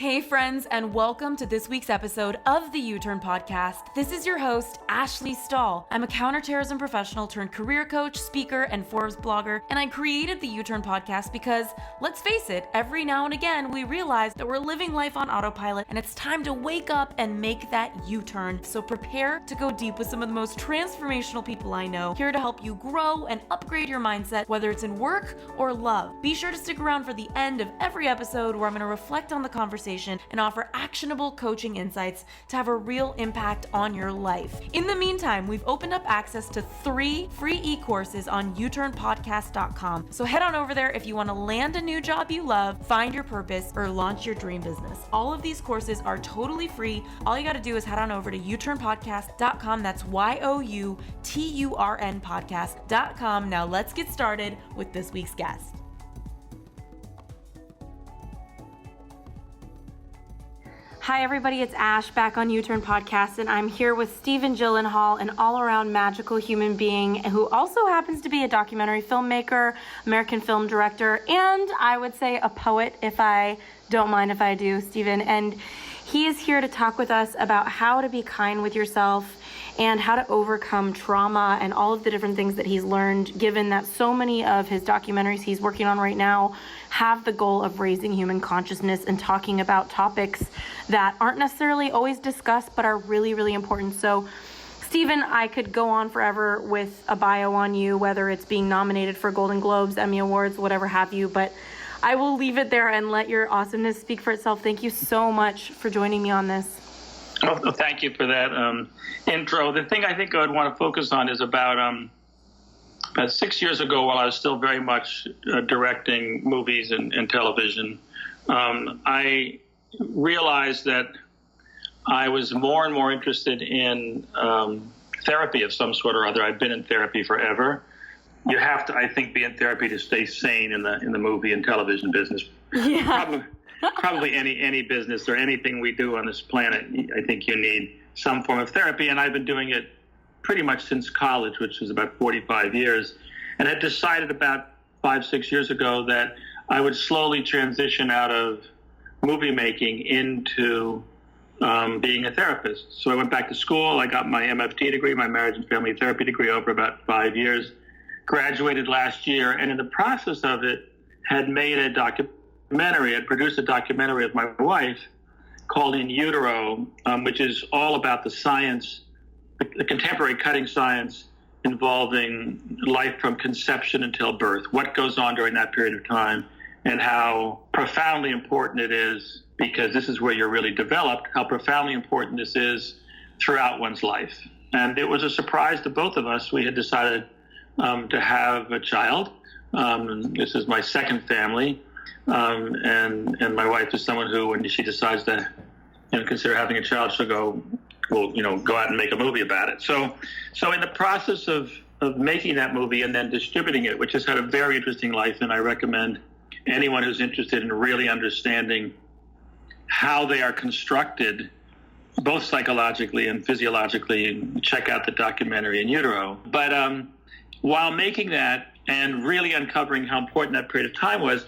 Hey friends, and welcome to this week's episode of the U-Turn Podcast. This is your host, Ashley Stahl. I'm a counterterrorism professional turned career coach, speaker, and Forbes blogger, and I created the U-Turn Podcast because, let's face it, every now and again we realize that we're living life on autopilot and it's time to wake up and make that U-turn. So prepare to go deep with some of the most transformational people I know, here to help you grow and upgrade your mindset, whether it's in work or love. Be sure to stick around for the end of every episode where I'm going to reflect on the conversation and offer actionable coaching insights to have a real impact on your life. In the meantime, we've opened up access to 3 free e-courses on uturnpodcast.com. So head on over there if you want to land a new job you love, find your purpose, or launch your dream business. All of these courses are totally free. All you got to do is head on over to uturnpodcast.com. That's YOUTURN podcast.com. Now let's get started with this week's guest. Hi everybody, it's Ash back on U-Turn Podcast, and I'm here with Stephen Gyllenhaal, an all-around magical human being who also happens to be a documentary filmmaker, American film director, and I would say a poet, if I don't mind if I do, Stephen. And he is here to talk with us about how to be kind with yourself and how to overcome trauma and all of the different things that he's learned, given that so many of his documentaries he's working on right now have the goal of raising human consciousness and talking about topics that aren't necessarily always discussed but are really, really important. So, Stephen, I could go on forever with a bio on you, whether it's being nominated for Golden Globes, Emmy Awards, whatever have you, but I will leave it there and let your awesomeness speak for itself. Thank you so much for joining me on this. Oh, thank you for that intro. The thing I think I would want to focus on is about 6 years ago, while I was still very much directing movies and television, I realized that I was more and more interested in therapy of some sort or other. I've been in therapy forever. You have to, I think, be in therapy to stay sane in the movie and television business. Yeah. Probably any business or anything we do on this planet, I think you need some form of therapy. And I've been doing it pretty much since college, which was about 45 years. And I decided about 5-6 years ago that I would slowly transition out of movie making into being a therapist. So I went back to school. I got my MFT degree, my marriage and family therapy degree, over about 5 years. Graduated last year. And in the process of it, had made a had produced a documentary with my wife called In Utero, which is all about the science, the contemporary cutting science involving life from conception until birth, what goes on during that period of time, and how profoundly important it is, because this is where you're really developed, how profoundly important this is throughout one's life. And it was a surprise to both of us. We had decided to have a child. This is my second family. And my wife is someone who, when she decides to consider having a child, she'll go out and make a movie about it. So in the process of making that movie and then distributing it, which has had a very interesting life, and I recommend anyone who's interested in really understanding how they are constructed, both psychologically and physiologically, check out the documentary In Utero. But while making that and really uncovering how important that period of time was,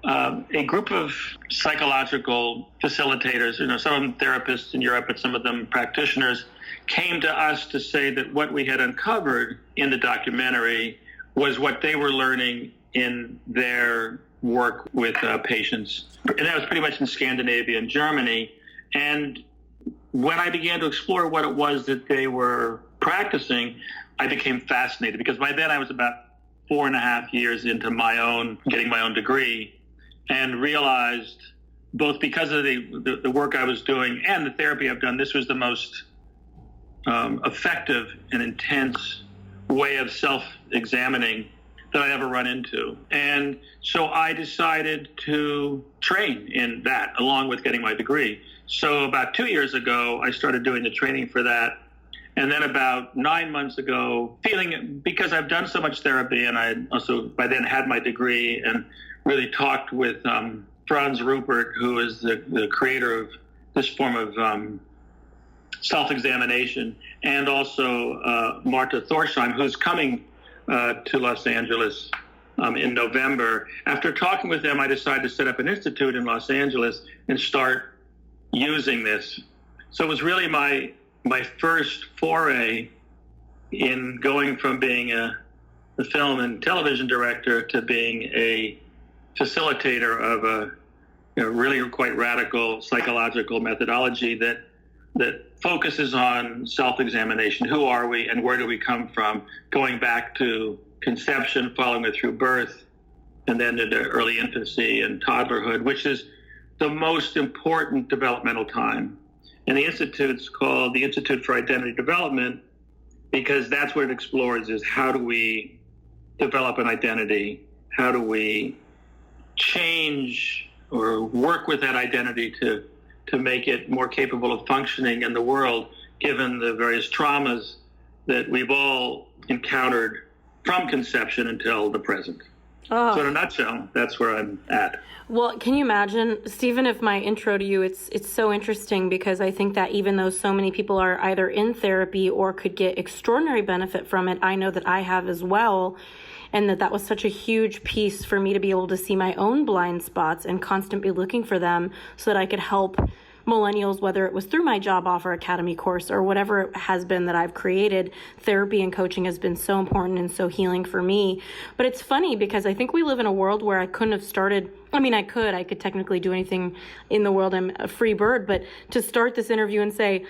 a group of psychological facilitators, some of them therapists in Europe, but some of them practitioners, came to us to say that what we had uncovered in the documentary was what they were learning in their work with patients. And that was pretty much in Scandinavia and Germany. And when I began to explore what it was that they were practicing, I became fascinated, because by then I was about 4.5 years into getting my own degree, and realized, both because of the work I was doing and the therapy I've done, this was the most effective and intense way of self-examining that I ever run into. And so I decided to train in that along with getting my degree. So about 2 years ago, I started doing the training for that. And then about 9 months ago, because I've done so much therapy, and I also by then had my degree, and really talked with Franz Rupert, who is the creator of this form of self-examination, and also Marta Thorsheim, who's coming to Los Angeles in November. After talking with them, I decided to set up an institute in Los Angeles and start using this. So it was really my first foray in going from being a film and television director to being a facilitator of a really quite radical psychological methodology that focuses on self-examination. Who are we and where do we come from? Going back to conception, following it through birth, and then into early infancy and toddlerhood, which is the most important developmental time. And the institute's called the Institute for Identity Development because that's what it explores, is how do we develop an identity? How do we change or work with that identity to make it more capable of functioning in the world, given the various traumas that we've all encountered from conception until the present. Oh. So in a nutshell, that's where I'm at. Well, can you imagine, Stephen, if my intro to you, it's so interesting because I think that even though so many people are either in therapy or could get extraordinary benefit from it, I know that I have as well. And that was such a huge piece for me to be able to see my own blind spots and constantly looking for them so that I could help millennials, whether it was through my Job Offer Academy course or whatever it has been that I've created. Therapy and coaching has been so important and so healing for me. But it's funny because I think we live in a world where I couldn't have started. I mean, I could technically do anything in the world. I'm a free bird. But to start this interview and say,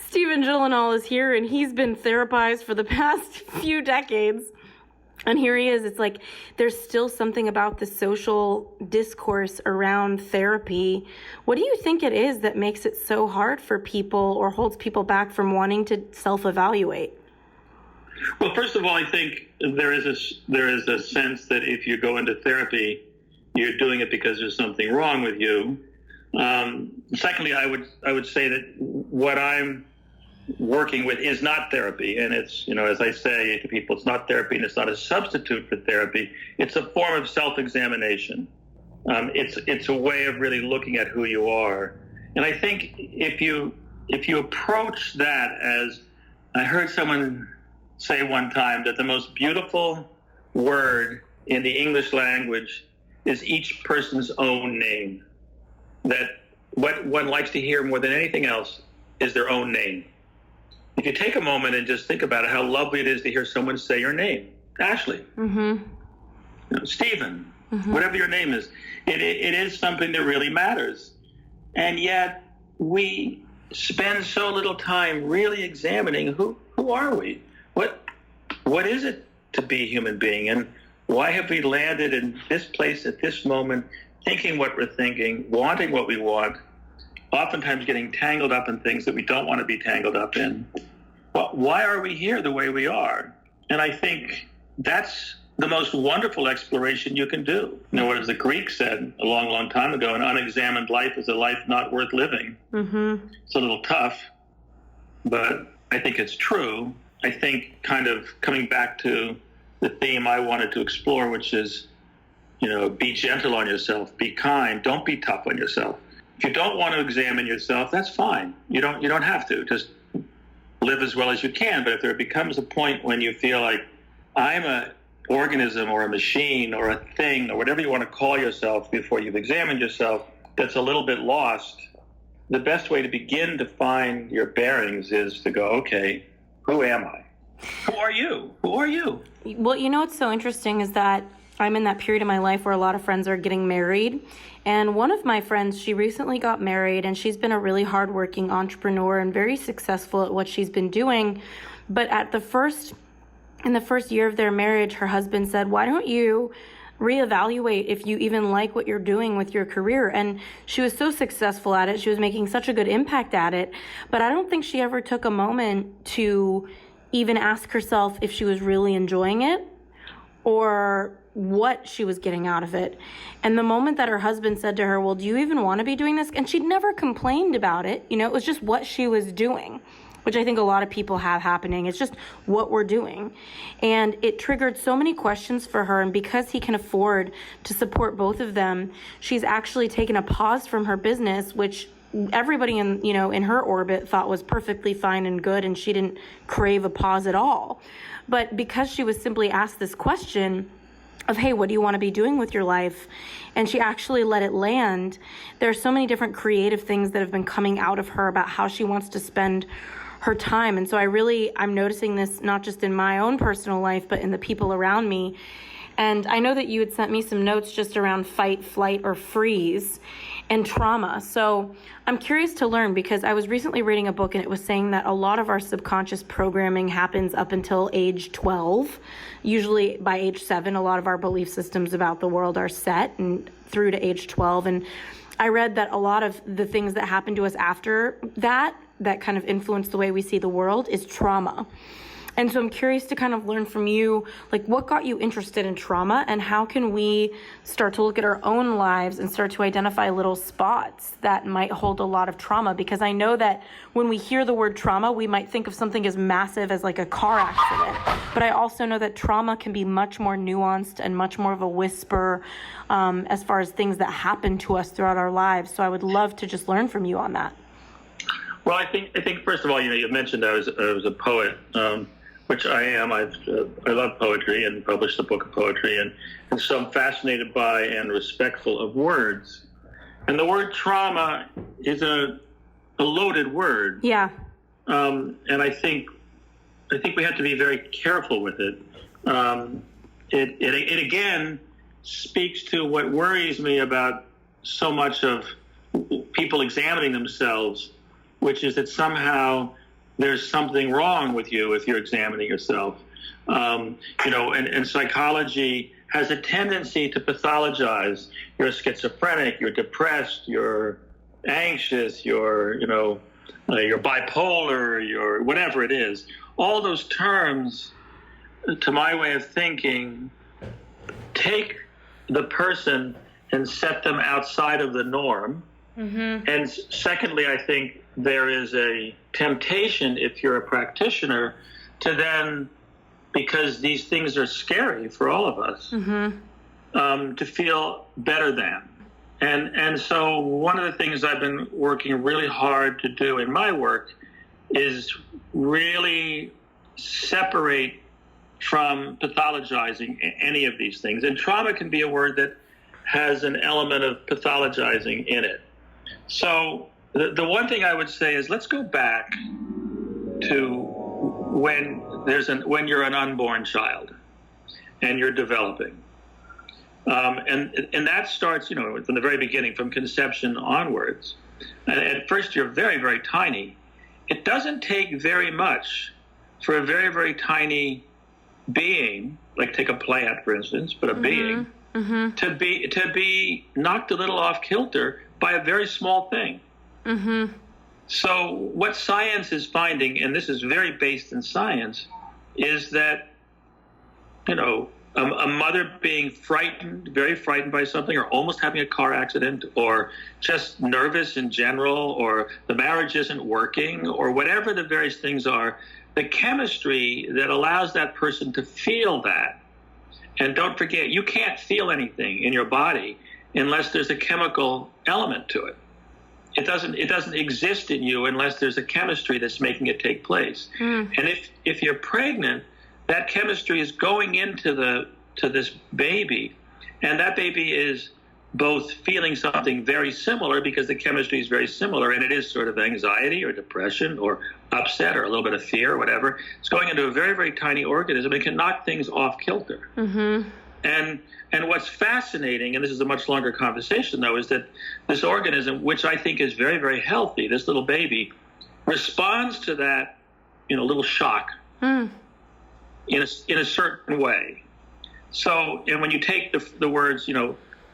Stephen Gyllenhaal is here and he's been therapized for the past few decades. And here he is. It's like there's still something about the social discourse around therapy. What do you think it is that makes it so hard for people or holds people back from wanting to self-evaluate? Well, first of all, I think there is a sense that if you go into therapy, you're doing it because there's something wrong with you. Secondly, I would say that what I'm working with is not therapy. And it's, as I say to people, it's not therapy and it's not a substitute for therapy. It's a form of self-examination. It's a way of really looking at who you are. And I think if you approach that as, I heard someone say one time that the most beautiful word in the English language is each person's own name. That what one likes to hear more than anything else is their own name. If you take a moment and just think about it, how lovely it is to hear someone say your name. Ashley, Stephen, whatever your name is. It is something that really matters. And yet we spend so little time really examining who are we? What is it to be a human being? And why have we landed in this place at this moment, thinking what we're thinking, wanting what we want, oftentimes getting tangled up in things that we don't want to be tangled up in? Well, why are we here the way we are? And I think that's the most wonderful exploration you can do. What as the Greeks said a long, long time ago, an unexamined life is a life not worth living. It's a little tough, but I think it's true. I think kind of coming back to the theme I wanted to explore, which is, be gentle on yourself, be kind, don't be tough on yourself. If you don't want to examine yourself, that's fine. You don't have to. Just live as well as you can. But if there becomes a point when you feel like I'm an organism or a machine or a thing or whatever you want to call yourself before you've examined yourself that's a little bit lost, the best way to begin to find your bearings is to go, okay, who am I? Who are you? Who are you? Well, what's so interesting is that I'm in that period of my life where a lot of friends are getting married. And one of my friends, she recently got married and she's been a really hardworking entrepreneur and very successful at what she's been doing. But in the first year of their marriage, her husband said, why don't you reevaluate if you even like what you're doing with your career? And she was so successful at it. She was making such a good impact at it. But I don't think she ever took a moment to even ask herself if she was really enjoying it or what she was getting out of it. And the moment that her husband said to her, well, do you even want to be doing this? And she'd never complained about it. It was just what she was doing, which I think a lot of people have happening. It's just what we're doing. And it triggered so many questions for her. And because he can afford to support both of them, she's actually taken a pause from her business, which everybody in her orbit thought was perfectly fine and good. And she didn't crave a pause at all. But because she was simply asked this question, of, hey, what do you want to be doing with your life? And she actually let it land. There are so many different creative things that have been coming out of her about how she wants to spend her time. And so I'm noticing this not just in my own personal life, but in the people around me. And I know that you had sent me some notes just around fight, flight, or freeze and trauma. So I'm curious to learn, because I was recently reading a book and it was saying that a lot of our subconscious programming happens up until age 12. Usually by age 7, a lot of our belief systems about the world are set, and through to age 12. And I read that a lot of the things that happen to us after that kind of influence the way we see the world is trauma. And so I'm curious to kind of learn from you, like, what got you interested in trauma, and how can we start to look at our own lives and start to identify little spots that might hold a lot of trauma? Because I know that when we hear the word trauma, we might think of something as massive as like a car accident. But I also know that trauma can be much more nuanced and much more of a whisper as far as things that happen to us throughout our lives. So I would love to just learn from you on that. Well, I think first of all, you mentioned I was a poet, which I am. I love poetry and published a book of poetry, and so I'm fascinated by and respectful of words. And the word trauma is a loaded word. Yeah. And I think we have to be very careful with it. It again speaks to what worries me about so much of people examining themselves, which is that somehow there's something wrong with you if you're examining yourself. And psychology has a tendency to pathologize. You're a schizophrenic, you're depressed, you're anxious, you're bipolar, you're whatever it is. All those terms, to my way of thinking, take the person and set them outside of the norm. Mm-hmm. And secondly, I think there is a temptation, if you're a practitioner, to then, because these things are scary for all of us, mm-hmm. To feel better than. And so one of the things I've been working really hard to do in my work is really separate from pathologizing any of these things. And trauma can be a word that has an element of pathologizing in it. So the one thing I would say is, let's go back to when you're an unborn child and you're developing. And that starts, from the very beginning, from conception onwards. And at first you're very, very tiny. It doesn't take very much for a very, very tiny being, like take a plant, for instance, but a mm-hmm. being, mm-hmm. to be knocked a little off kilter by a very small thing. Mm-hmm. So what science is finding, and this is very based in science, is that, a mother being very frightened by something, or almost having a car accident, or just nervous in general, or the marriage isn't working, or whatever the various things are, the chemistry that allows that person to feel that. And don't forget, you can't feel anything in your body unless there's a chemical element to it. It doesn't exist in you unless there's a chemistry that's making it take place. Mm. And if you're pregnant, that chemistry is going into this baby, and that baby is both feeling something very similar, because the chemistry is very similar, and it is sort of anxiety or depression or upset or a little bit of fear or whatever. It's going into a very, very tiny organism. It can knock things off kilter. Mm-hmm. And what's fascinating, and this is a much longer conversation, though, is that this organism, which I think is very, very healthy, this little baby, responds to that, little shock in a certain way. So, and when you take the words,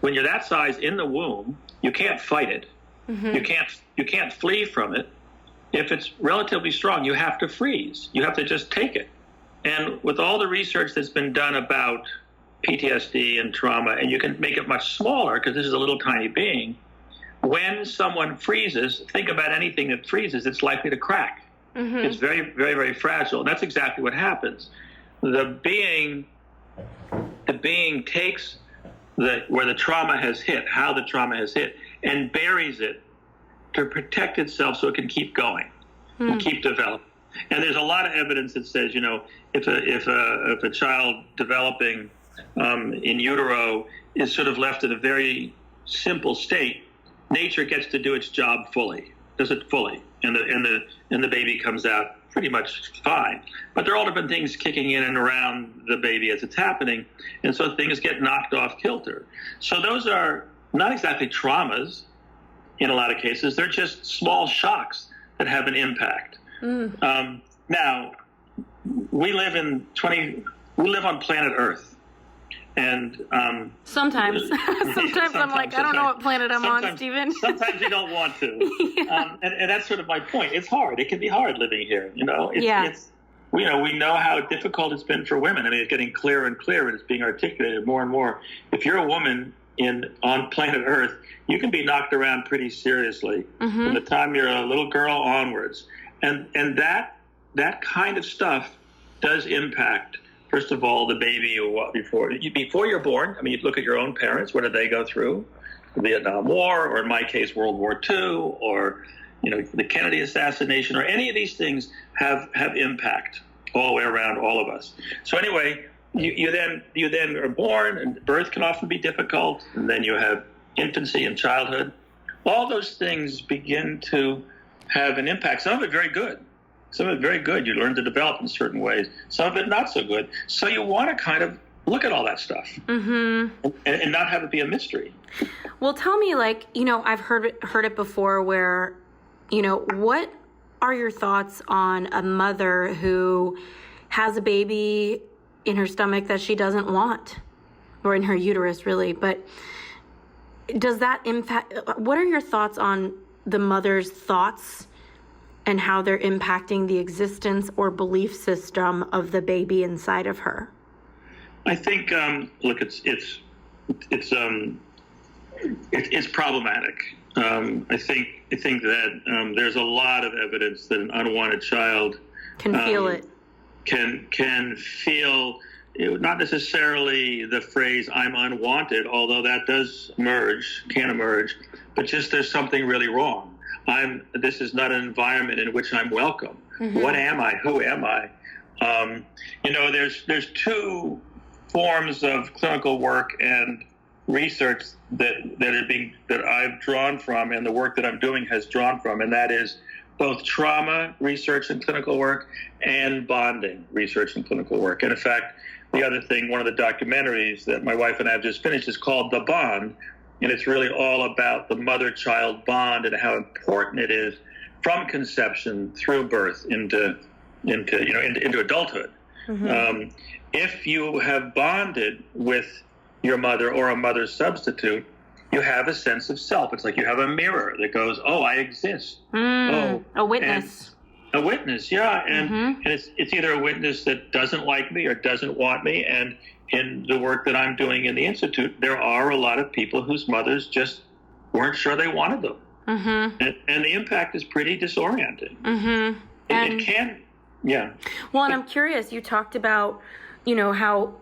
when you're that size in the womb, you can't fight it. Mm-hmm. You can't flee from it. If it's relatively strong, you have to freeze. You have to just take it. And with all the research that's been done about PTSD and trauma, and you can make it much smaller because this is a little tiny being, when someone freezes, think about anything that freezes, it's likely to crack. Mm-hmm. It's very, very, very fragile. And that's exactly what happens. The being takes where the trauma has hit, how the trauma has hit, and buries it to protect itself so it can keep going and keep developing. And there's a lot of evidence that says, if a child developing in utero is sort of left in a very simple state, nature gets to do its job fully, does it fully, and the baby comes out pretty much fine. But there are all different things kicking in and around the baby as it's happening, and so things get knocked off kilter. So those are not exactly traumas in a lot of cases. They're just small shocks that have an impact. Now, we live on planet Earth. And sometimes I'm like, I don't know what planet I'm on, Stephen. Sometimes you don't want to. Yeah. And that's sort of my point. It's hard. It can be hard living here. We know how difficult it's been for women. I mean, it's getting clearer and clearer, and it's being articulated more and more. If you're a woman on planet Earth, you can be knocked around pretty seriously from the time you're a little girl onwards. And that kind of stuff does impact, first of all, the baby before you're born. I mean, you look at your own parents. What did they go through? The Vietnam War, or in my case, World War II, or the Kennedy assassination, or any of these things have impact all the way around all of us. So anyway, you then are born, and birth can often be difficult, and then you have infancy and childhood. All those things begin to have an impact. Some of it very good. Some of it very good. You learn to develop in certain ways. Some of it not so good. So you want to kind of look at all that stuff and not have it be a mystery. Well, tell me, I've heard it before where, what are your thoughts on a mother who has a baby in her stomach that she doesn't want, or in her uterus, really? But does that impact? What are your thoughts on the mother's thoughts and how they're impacting the existence or belief system of the baby inside of her? I think, look, it's problematic. I think that there's a lot of evidence that an unwanted child can feel it. Can feel, not necessarily the phrase "I'm unwanted," although that can emerge, but just there's something really wrong. This is not an environment in which I'm welcome. What am I? Who am I? There's two forms of clinical work and research that I've drawn from, and the work that I'm doing has drawn from, and that is both trauma research and clinical work and bonding research and clinical work. And in fact, the other thing, one of the documentaries that my wife and I have just finished is called The Bond. And it's really all about the mother-child bond and how important it is from conception through birth into adulthood. If you have bonded with your mother or a mother substitute, you have a sense of self. It's like you have a mirror that goes, "Oh, I exist." A witness. A witness, yeah. And it's either a witness that doesn't like me or doesn't want me. And in the work that I'm doing in the Institute, there are a lot of people whose mothers just weren't sure they wanted them. And the impact is pretty disorienting. It can, yeah. Well, and I'm curious, you talked about, how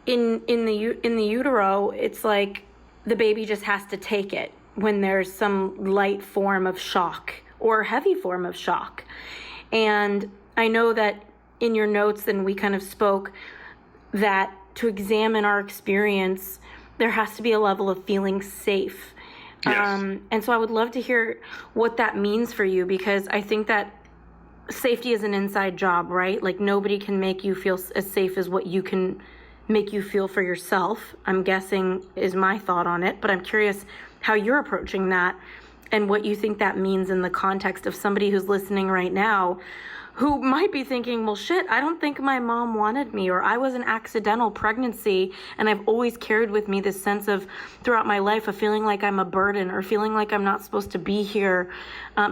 in the utero, it's like the baby just has to take it when there's some light form of shock or heavy form of shock. And I know that in your notes, then we kind of spoke that to examine our experience, there has to be a level of feeling safe. Yes. And so I would love to hear what that means for you, because I think that safety is an inside job, right? Like nobody can make you feel as safe as what you can make you feel for yourself, I'm guessing is my thought on it. But I'm curious how you're approaching that and what you think that means in the context of somebody who's listening right now who might be thinking, well, shit, I don't think my mom wanted me, or I was an accidental pregnancy, and I've always carried with me this sense of, throughout my life, of feeling like I'm a burden or feeling like I'm not supposed to be here.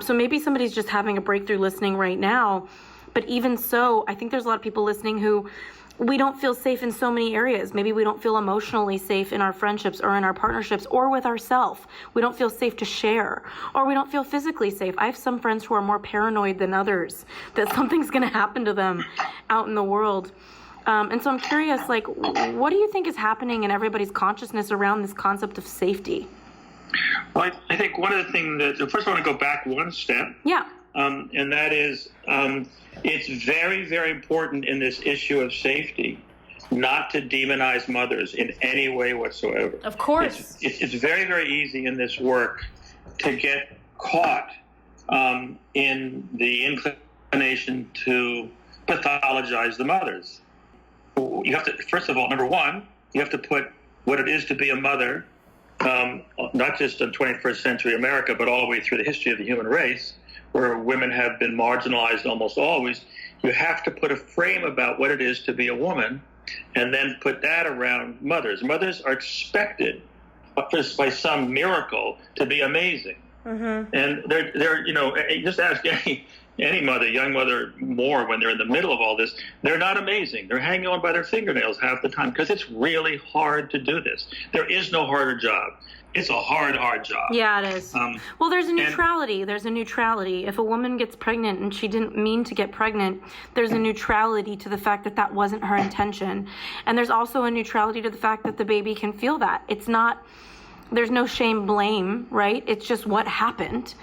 So maybe somebody's just having a breakthrough listening right now. But even so, I think there's a lot of people listening who we don't feel safe in so many areas. Maybe we don't feel emotionally safe in our friendships or in our partnerships or with ourselves. We don't feel safe to share, or we don't feel physically safe. I have some friends who are more paranoid than others that something's going to happen to them out in the world. And so I'm curious, like, what do you think is happening in everybody's consciousness around this concept of safety? Well, I think one of the things that, first I want to go back one step. Yeah. And that is, it's very, very important in this issue of safety not to demonize mothers in any way whatsoever. Of course. It's very, very easy in this work to get caught in the inclination to pathologize the mothers. You have to, first of all, number one, you have to put what it is to be a mother, not just in 21st century America, but all the way through the history of the human race, where women have been marginalized almost always. You have to put a frame about what it is to be a woman, and then put that around mothers. Mothers are expected, just by some miracle, to be amazing. Mm-hmm. And they're just ask any mother, young mother, more when they're in the middle of all this, they're not amazing. They're hanging on by their fingernails half the time because it's really hard to do this. There is no harder job. It's a hard job. Yeah, it is. Well, there's a neutrality. There's a neutrality. If a woman gets pregnant and she didn't mean to get pregnant, there's a neutrality to the fact that that wasn't her intention. And there's also a neutrality to the fact that the baby can feel that. It's not, there's no shame, blame, right? It's just what happened.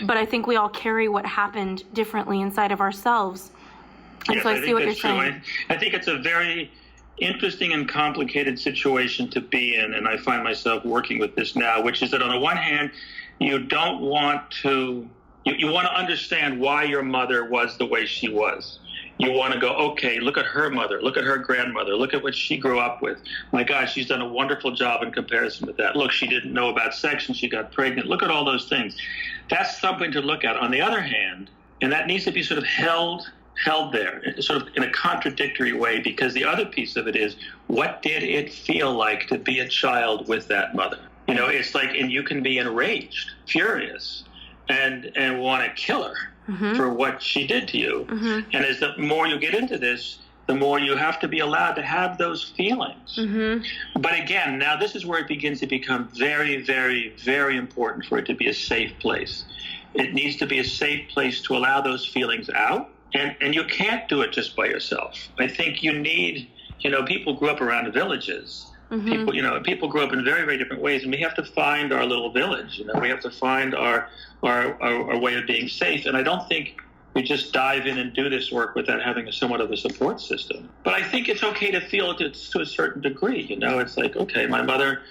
But I think we all carry what happened differently inside of ourselves. And yes, so I see what you're saying. I think it's a very interesting and complicated situation to be in, and I find myself working with this now, which is that on the one hand, you don't want to, you want to understand why your mother was the way she was. You want to go, okay, look at her mother, look at her grandmother, look at what she grew up with. My gosh, she's done a wonderful job in comparison with that. Look, she didn't know about sex and she got pregnant. Look at all those things. That's something to look at. On the other hand, and that needs to be sort of held there, sort of in a contradictory way, because the other piece of it is, what did it feel like to be a child with that mother? You know, it's like, and you can be enraged, furious, and want to kill her for what she did to you. And as the more you get into this, the more you have to be allowed to have those feelings. But again, now this is where it begins to become very, very, very important for it to be a safe place. It needs to be a safe place to allow those feelings out. And you can't do it just by yourself. I think you need, people grew up around villages. People grew up in very, very different ways, and we have to find our little village. We have to find our way of being safe. And I don't think we just dive in and do this work without having somewhat of a support system. But I think it's okay to feel it to a certain degree. It's like, okay, my mother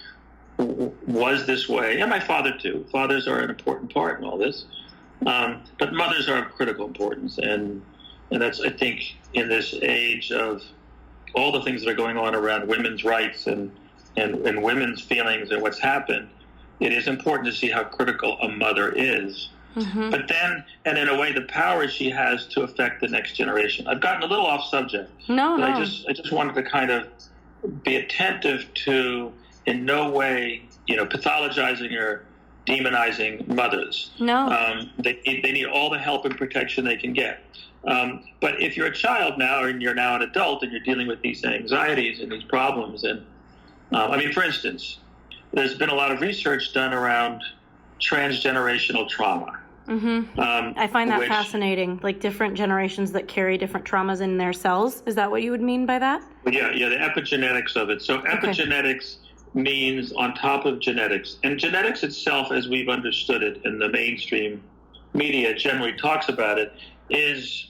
was this way, and my father too. Fathers are an important part in all this. But mothers are of critical importance, and that's, I think, in this age of all the things that are going on around women's rights and women's feelings and what's happened, it is important to see how critical a mother is. But then, and in a way, the power she has to affect the next generation. I've gotten a little off subject. No. I just wanted to kind of be attentive to, in no way, pathologizing or demonizing mothers. No. They need all the help and protection they can get. But if you're a child now, and you're now an adult, and you're dealing with these anxieties and these problems, and for instance, there's been a lot of research done around transgenerational trauma. I find that fascinating, like different generations that carry different traumas in their cells. Is that what you would mean by that? Yeah, the epigenetics of it. So epigenetics means on top of genetics. And genetics itself, as we've understood it in the mainstream media generally talks about it, is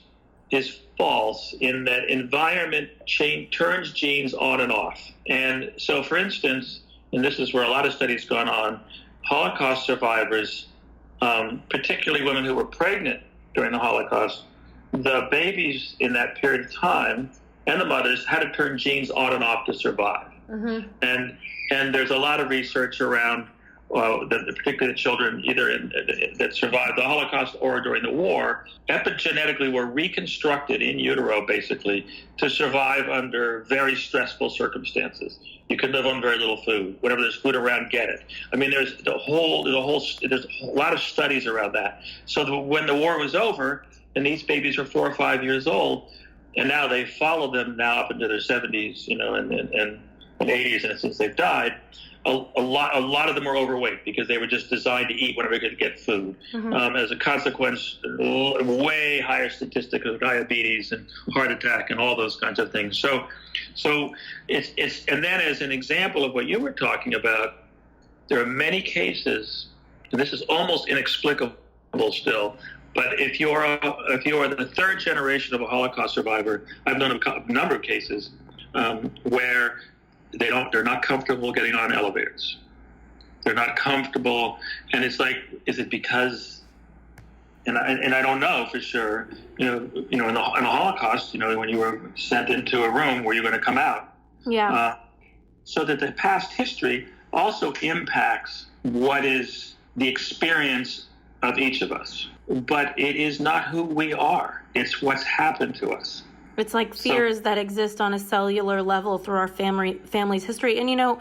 false in that environment turns genes on and off. And so, for instance, and this is where a lot of studies gone on, Holocaust survivors, particularly women who were pregnant during the Holocaust, the babies in that period of time and the mothers had to turn genes on and off to survive. And there's a lot of research around particularly the children either that survived the Holocaust or during the war, epigenetically were reconstructed in utero, basically, to survive under very stressful circumstances. You could live on very little food. Whenever there's food around, get it. There's a lot of studies around that. So when the war was over, and these babies were 4 or 5 years old, and now they followed them now up into their 70s, and 80s, and since they've died, a lot of them were overweight because they were just designed to eat whenever they could get food. As a consequence, way higher statistics of diabetes and heart attack and all those kinds of things. So it's and then as an example of what you were talking about, there are many cases, and this is almost inexplicable still, but if you are the third generation of a Holocaust survivor, I've known a number of cases where they're not comfortable getting on elevators. They're not comfortable, and it's like, is it because? And I don't know for sure. In the Holocaust, when you were sent into a room, were you going to come out? Yeah. So that the past history also impacts what is the experience of each of us. But it is not who we are. It's what's happened to us. It's like fears that exist on a cellular level through our family's history. And,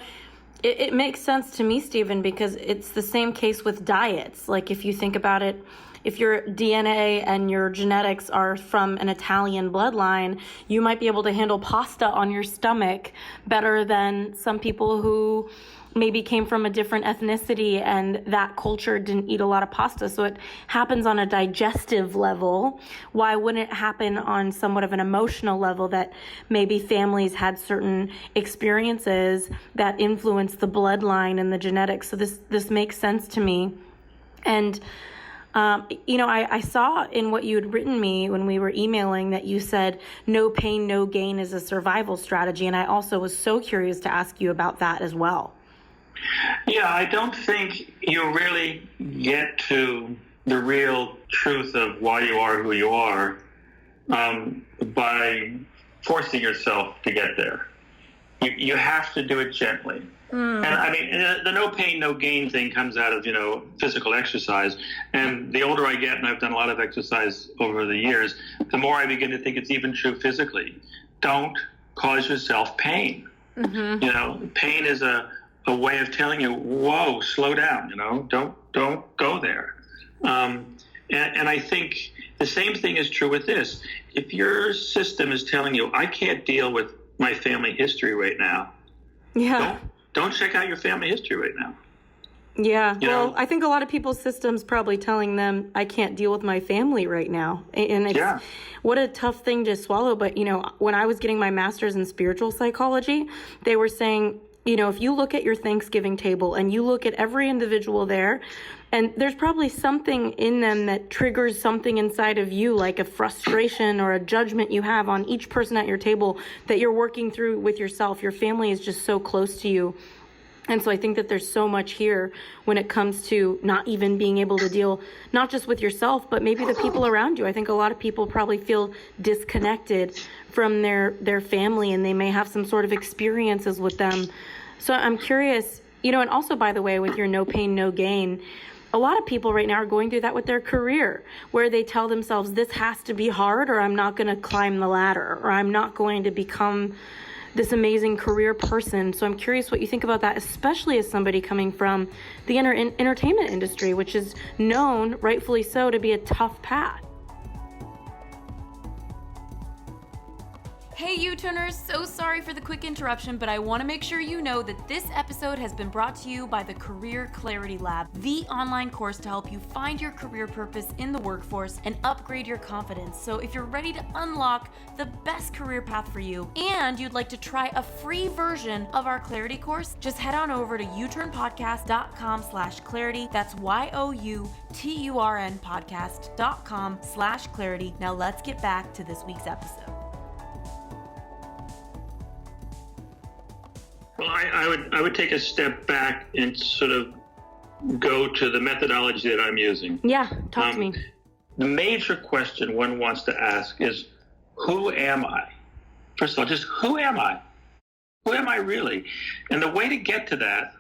it makes sense to me, Stephen, because it's the same case with diets. Like, if you think about it, if your DNA and your genetics are from an Italian bloodline, you might be able to handle pasta on your stomach better than some people who maybe came from a different ethnicity and that culture didn't eat a lot of pasta. So it happens on a digestive level. Why wouldn't it happen on somewhat of an emotional level, that maybe families had certain experiences that influenced the bloodline and the genetics? So this makes sense to me. And I saw in what you had written me when we were emailing that you said no pain, no gain is a survival strategy. And I also was so curious to ask you about that as well. Yeah, I don't think you really get to the real truth of why you are who you are by forcing yourself to get there. You have to do it gently. And I mean, the no pain, no gain thing comes out of, physical exercise. And the older I get, and I've done a lot of exercise over the years, the more I begin to think it's even true physically. Don't cause yourself pain. Mm-hmm. Pain is a way of telling you, whoa, slow down, don't go there. And I think the same thing is true with this. If your system is telling you, I can't deal with my family history right now, don't check out your family history right now. Yeah, I think a lot of people's systems probably telling them, I can't deal with my family right now. And it's, what a tough thing to swallow. But, when I was getting my master's in spiritual psychology, they were saying, if you look at your Thanksgiving table and you look at every individual there, and there's probably something in them that triggers something inside of you, like a frustration or a judgment you have on each person at your table that you're working through with yourself. Your family is just so close to you. And so I think that there's so much here when it comes to not even being able to deal, not just with yourself, but maybe the people around you. I think a lot of people probably feel disconnected from their family, and they may have some sort of experiences with them. So I'm curious, and also, by the way, with your no pain, no gain, a lot of people right now are going through that with their career, where they tell themselves, this has to be hard, or I'm not going to climb the ladder, or I'm not going to become this amazing career person. So I'm curious what you think about that, especially as somebody coming from the entertainment industry, which is known, rightfully so, to be a tough path. Hey U-Turners, so sorry for the quick interruption, but I want to make sure you know that this episode has been brought to you by the Career Clarity Lab, the online course to help you find your career purpose in the workforce and upgrade your confidence. So if you're ready to unlock the best career path for you and you'd like to try a free version of our Clarity course, just head on over to uturnpodcast.com/clarity. That's YOUTURN podcast.com/clarity. Now let's get back to this week's episode. Well, I would take a step back and sort of go to the methodology that I'm using. Yeah, talk to me. The major question one wants to ask is, who am I? First of all, just who am I? Who am I really? And the way to get to that,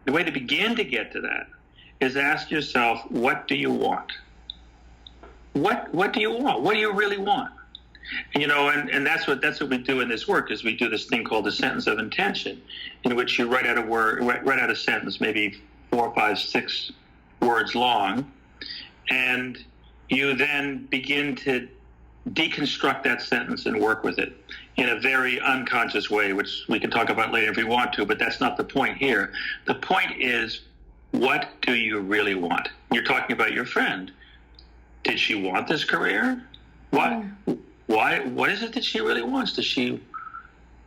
the way to begin to get to that, is ask yourself, what do you want? What do you want? What do you really want? And that's what we do in this work, is we do this thing called the sentence of intention, in which you write out a sentence, maybe 4, 5, 6 words long, and you then begin to deconstruct that sentence and work with it in a very unconscious way, which we can talk about later if we want to, but that's not the point here. The point is, what do you really want? You're talking about your friend. Did she want this career? What? Why? What is it that she really wants? Does she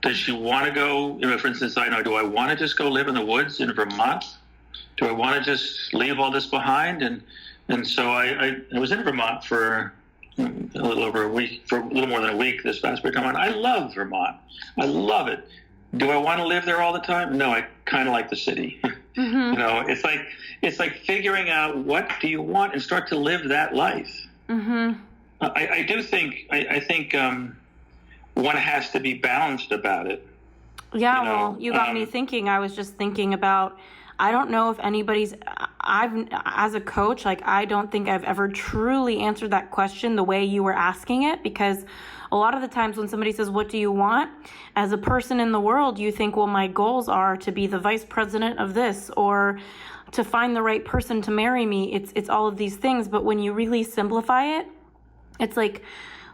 want to go? For instance, do I want to just go live in the woods in Vermont? Do I want to just leave all this behind? And so I was in Vermont for a little over a week, for a little more than a week this past spring. I love Vermont. I love it. Do I want to live there all the time? No, I kind of like the city. Mm-hmm. You know, it's like figuring out what do you want and start to live that life. Mm-hmm. I do think I think one has to be balanced about it. Yeah, you know, well, you got me thinking. I was just thinking about, I don't know if as a coach, like, I don't think I've ever truly answered that question the way you were asking it, because a lot of the times when somebody says, what do you want? As a person in the world, you think, well, my goals are to be the vice president of this, or to find the right person to marry me. It's all of these things. But when you really simplify it, it's like,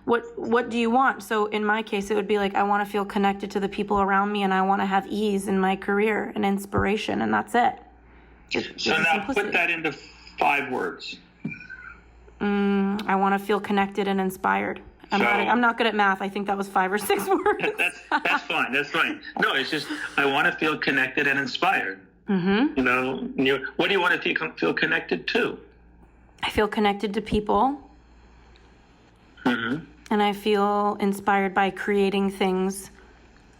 what do you want? So in my case, it would be like, I want to feel connected to the people around me, and I want to have ease in my career and inspiration, and that's it. So now simplicity. Put that into 5 words. I want to feel connected and inspired. I'm not good at math. I think that was 5 or 6 words. That's fine. That's fine. No, it's just, I want to feel connected and inspired. Mm-hmm. You know, what do you want to feel connected to? I feel connected to people. Mm-hmm. And I feel inspired by creating things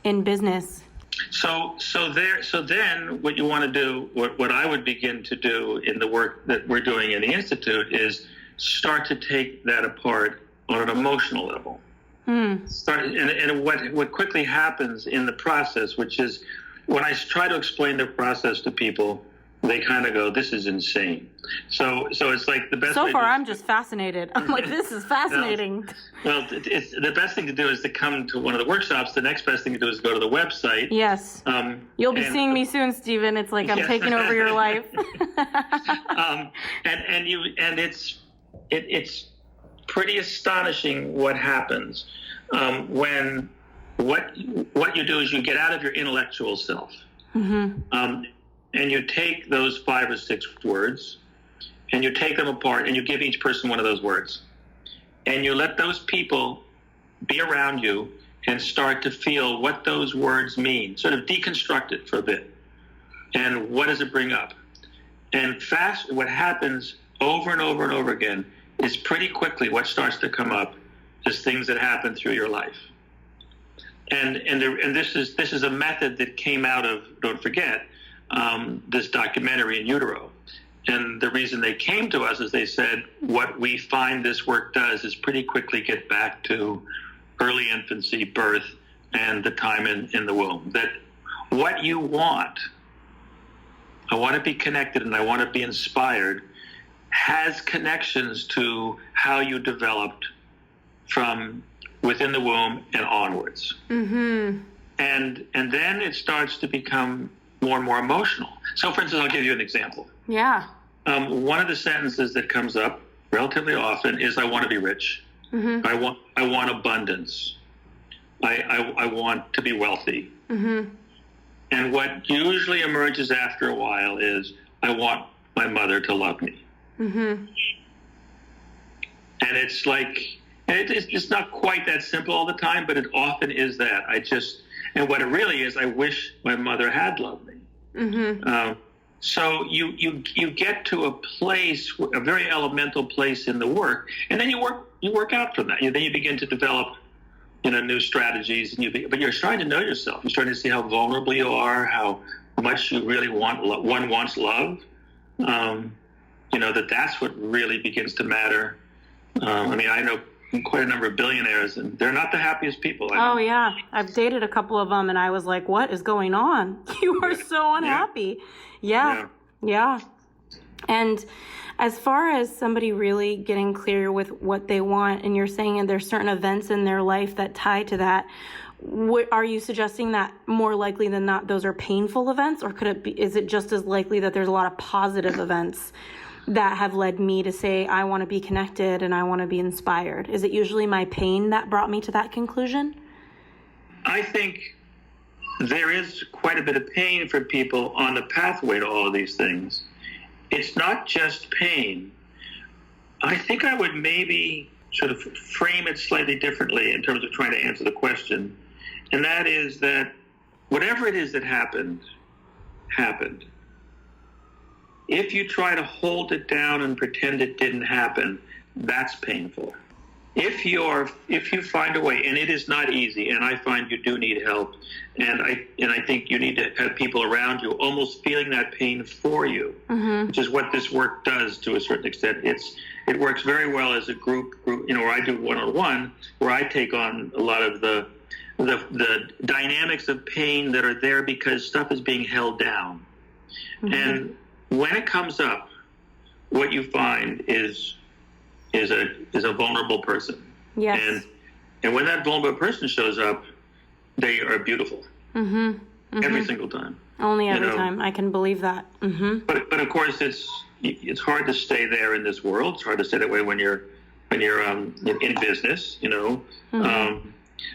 in business. So then what you want to do, what I would begin to do in the work that we're doing in the Institute, is start to take that apart on an emotional level. And what quickly happens in the process, which is when I try to explain the process to people, they kind of go, this is insane. So it's like the best. So far, I'm just fascinated. I'm like, this is fascinating. Well, it's the best thing to do is to come to one of the workshops. The next best thing to do is go to the website. Yes. You'll be seeing me soon, Stephen. It's like I'm taking over your life. And it's pretty astonishing what happens when what you do is you get out of your intellectual self. Mm-hmm. And you take those 5 or 6 words, and you take them apart, and you give each person one of those words. And you let those people be around you and start to feel what those words mean, sort of deconstruct it for a bit. And what does it bring up? And what happens over and over and over again is pretty quickly what starts to come up is things that happen through your life. And this is a method that came out of, don't forget, this documentary in utero. And the reason they came to us is they said, what we find this work does is pretty quickly get back to early infancy, birth, and the time in the womb. That what you want, I want to be connected and I want to be inspired, has connections to how you developed from within the womb and onwards. Mm-hmm. And then it starts to become more and more emotional. So, for instance, I'll give you an example. Yeah. One of the sentences that comes up relatively often is, I want to be rich. Mm-hmm. I want abundance. I want to be wealthy. Mm-hmm. And what usually emerges after a while is, I want my mother to love me. Mm-hmm. And it's like, it's not quite that simple all the time, but it often is that. And what it really is, I wish my mother had loved me. Mm-hmm. So you get to a place, a very elemental place in the work, and then you work out from that. Then you begin to develop, new strategies, but you're starting to know yourself. You're starting to see how vulnerable you are, how much you really one wants love. That's what really begins to matter. I know quite a number of billionaires, and they're not the happiest people. Oh, yeah. I've dated a couple of them, and I was like, what is going on? You are so unhappy. Yeah. And as far as somebody really getting clear with what they want, and you're saying there's certain events in their life that tie to that, are you suggesting that more likely than not those are painful events, or is it just as likely that there's a lot of positive events that have led me to say, I want to be connected and I want to be inspired? Is it usually my pain that brought me to that conclusion? I think there is quite a bit of pain for people on the pathway to all of these things. It's not just pain. I think I would maybe sort of frame it slightly differently in terms of trying to answer the question. And that is that whatever it is that happened. If you try to hold it down and pretend it didn't happen, that's painful. if you find a way, and it is not easy, and I find you do need help, and I think you need to have people around you almost feeling that pain for you, which is what this work does to a certain extent. It works very well as a group, where I do one-on-one, where I take on a lot of the dynamics of pain that are there because stuff is being held down. And when it comes up, what you find is a vulnerable person. Yes. And when that vulnerable person shows up, they are beautiful. Every single time. Only every time. I can believe that. But of course, it's hard to stay there in this world. It's hard to stay that way when you're in business,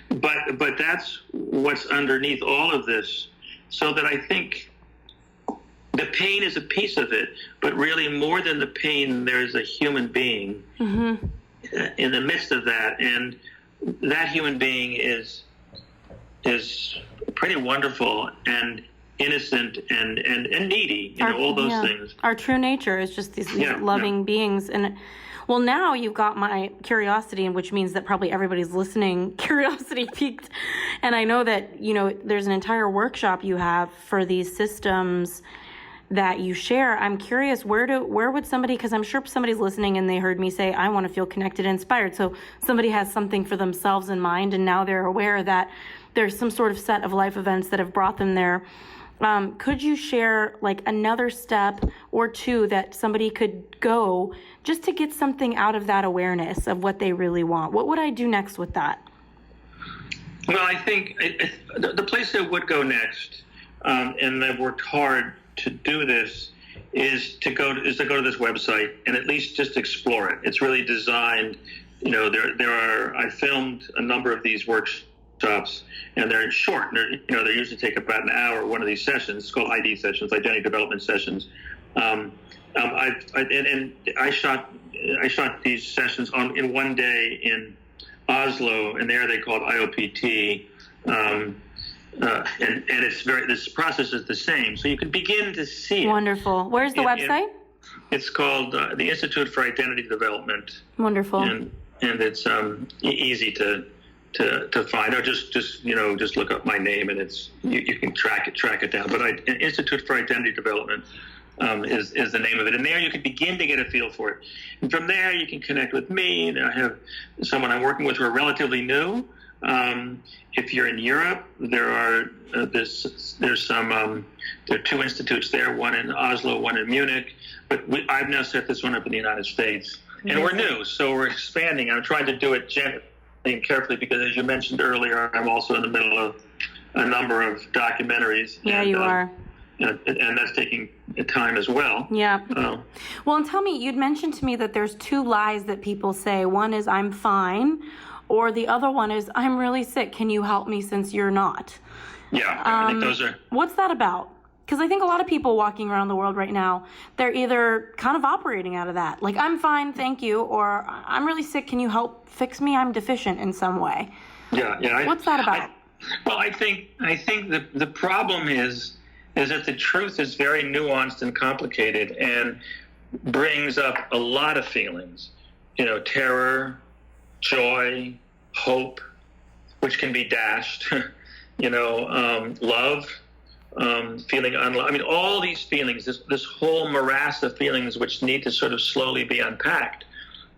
But that's what's underneath all of this. So that I think the pain is a piece of it, but really more than the pain, there's a human being in the midst of that, and that human being is pretty wonderful and innocent and needy, all those things. Our true nature is just these loving beings. And well, now you've got my curiosity, which means that probably everybody's listening, curiosity piqued. And I know that, there's an entire workshop you have for these systems that you share. I'm curious, where would somebody, because I'm sure somebody's listening and they heard me say, I want to feel connected and inspired. So somebody has something for themselves in mind, and now they're aware that there's some sort of set of life events that have brought them there. Could you share like another step or two that somebody could go just to get something out of that awareness of what they really want? What would I do next with that? Well, I think the place that would go next, and I've worked hard to do this, is to go to this website and at least just explore it. It's really designed, I filmed a number of these workshops, and they're short. They usually take about an hour, one of these sessions. It's called ID sessions, identity development sessions. I shot these sessions in one day in Oslo, and there they called IOPT. And it's this process is the same, so you can begin to see it. Wonderful. Where's the website? It's called the Institute for Identity Development. Wonderful. And it's easy to find. Or just look up my name, and you can track it down. But Institute for Identity Development is the name of it, and there you can begin to get a feel for it. And from there, you can connect with me. I have someone I'm working with who are relatively new. If you're in Europe, there are two institutes there, one in Oslo, one in Munich. But I've now set this one up in the United States, and we're new, so we're expanding. I'm trying to do it gently and carefully because, as you mentioned earlier, I'm also in the middle of a number of documentaries. Yeah, you are. And that's taking time as well. Yeah. Well, and tell me, you'd mentioned to me that there's two lies that people say. One is, I'm fine. Or the other one is, I'm really sick. Can you help me since you're not? Yeah, I think those are... What's that about? Because I think a lot of people walking around the world right now, they're either kind of operating out of that. Like, I'm fine, thank you. Or, I'm really sick. Can you help fix me? I'm deficient in some way. Yeah. What's that about? I think the problem is that the truth is very nuanced and complicated and brings up a lot of feelings. Terror, joy, hope, which can be dashed, love, feeling unloved. I mean, all these feelings, this whole morass of feelings which need to sort of slowly be unpacked.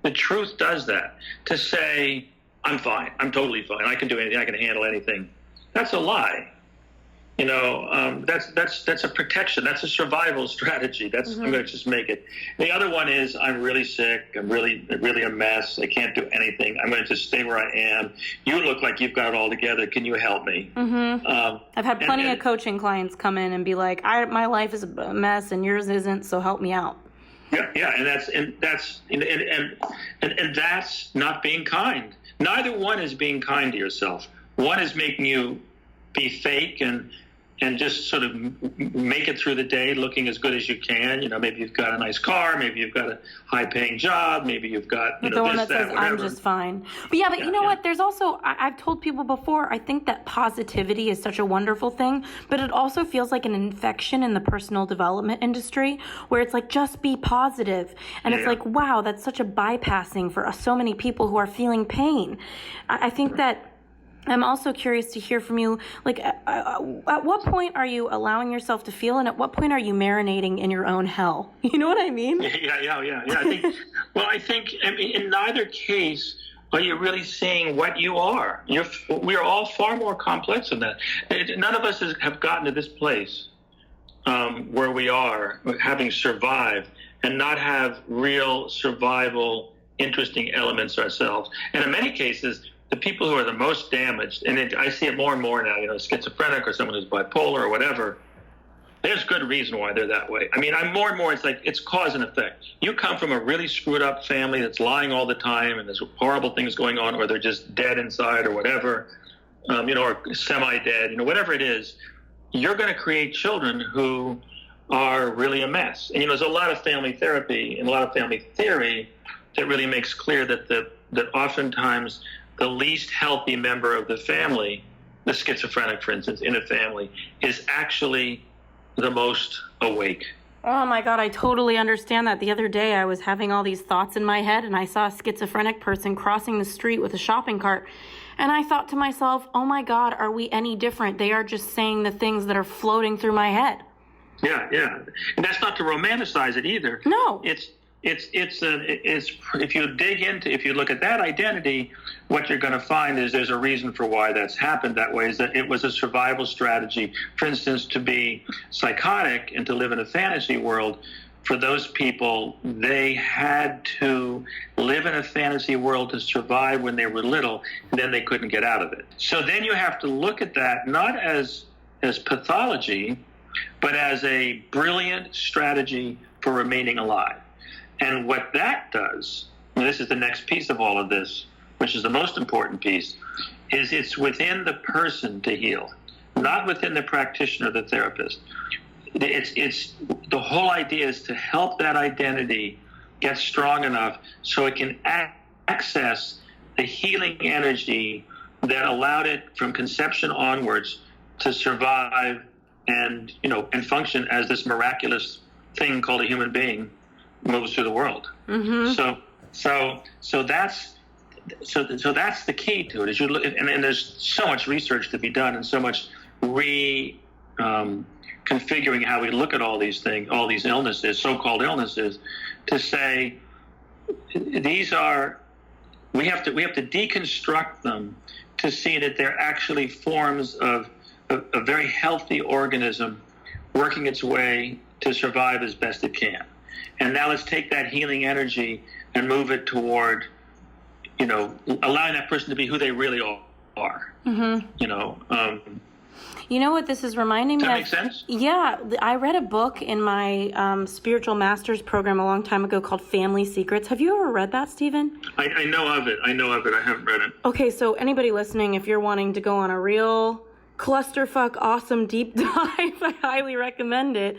The truth does that. To say, I'm fine, I'm totally fine, I can do anything, I can handle anything, that's a lie. That's a protection. That's a survival strategy. I'm going to just make it. The other one is, I'm really sick. I'm really a mess. I can't do anything. I'm going to just stay where I am. You look like you've got it all together. Can you help me? I've had plenty of coaching clients come in and be like, my life is a mess and yours isn't, so help me out. Yeah, and that's not being kind. Neither one is being kind to yourself. One is making you be fake and and just sort of make it through the day looking as good as you can. Maybe you've got a nice car, maybe you've got a high-paying job, maybe you've got the one that says I'm just fine. But yeah, you know what? There's also I've told people before. I think that positivity is such a wonderful thing, but it also feels like an infection in the personal development industry, where it's like just be positive, and it's like, wow, that's such a bypassing for so many people who are feeling pain. I think that. I'm also curious to hear from you, like, at what point are you allowing yourself to feel, and at what point are you marinating in your own hell? You know what I mean? I think in neither case are you really seeing what you are. We're all far more complex than that. None of us have gotten to this place where we are, having survived, and not have real survival, interesting elements ourselves. And in many cases, the people who are the most damaged, and I see it more and more now, schizophrenic or someone who's bipolar or whatever, there's good reason why they're that way. I mean, I'm more and more, it's like, it's cause and effect. You come from a really screwed up family that's lying all the time and there's horrible things going on, or they're just dead inside or whatever, or semi-dead, whatever it is, you're going to create children who are really a mess. And, there's a lot of family therapy and a lot of family theory that really makes clear that oftentimes the least healthy member of the family, the schizophrenic, for instance, in a family, is actually the most awake. Oh my God, I totally understand that. The other day I was having all these thoughts in my head, and I saw a schizophrenic person crossing the street with a shopping cart. And I thought to myself, oh my God, are we any different? They are just saying the things that are floating through my head. Yeah. And that's not to romanticize it either. No. It's if you look at that identity, what you're going to find is there's a reason for why that's happened that way, is that it was a survival strategy. For instance, to be psychotic and to live in a fantasy world, for those people, they had to live in a fantasy world to survive when they were little, and then they couldn't get out of it. So then you have to look at that not as pathology, but as a brilliant strategy for remaining alive. And what that does, and this is the next piece of all of this, which is the most important piece, is it's within the person to heal, not within the practitioner, the therapist. It's the whole idea is to help that identity get strong enough so it can access the healing energy that allowed it from conception onwards to survive and function as this miraculous thing called a human being moves through the world. Mm-hmm. So that's the key to it. Is you look, and there's so much research to be done, and so much configuring how we look at all these things, all these illnesses, so-called illnesses, to say we have to deconstruct them to see that they're actually forms of a very healthy organism working its way to survive as best it can. And now let's take that healing energy and move it toward, allowing that person to be who they really are. Mm-hmm. You know what this is reminding me of? Does that make sense? Yeah. I read a book in my spiritual master's program a long time ago called Family Secrets. Have you ever read that, Stephen? I know of it. I haven't read it. Okay, so anybody listening, if you're wanting to go on a real clusterfuck awesome deep dive, I highly recommend it.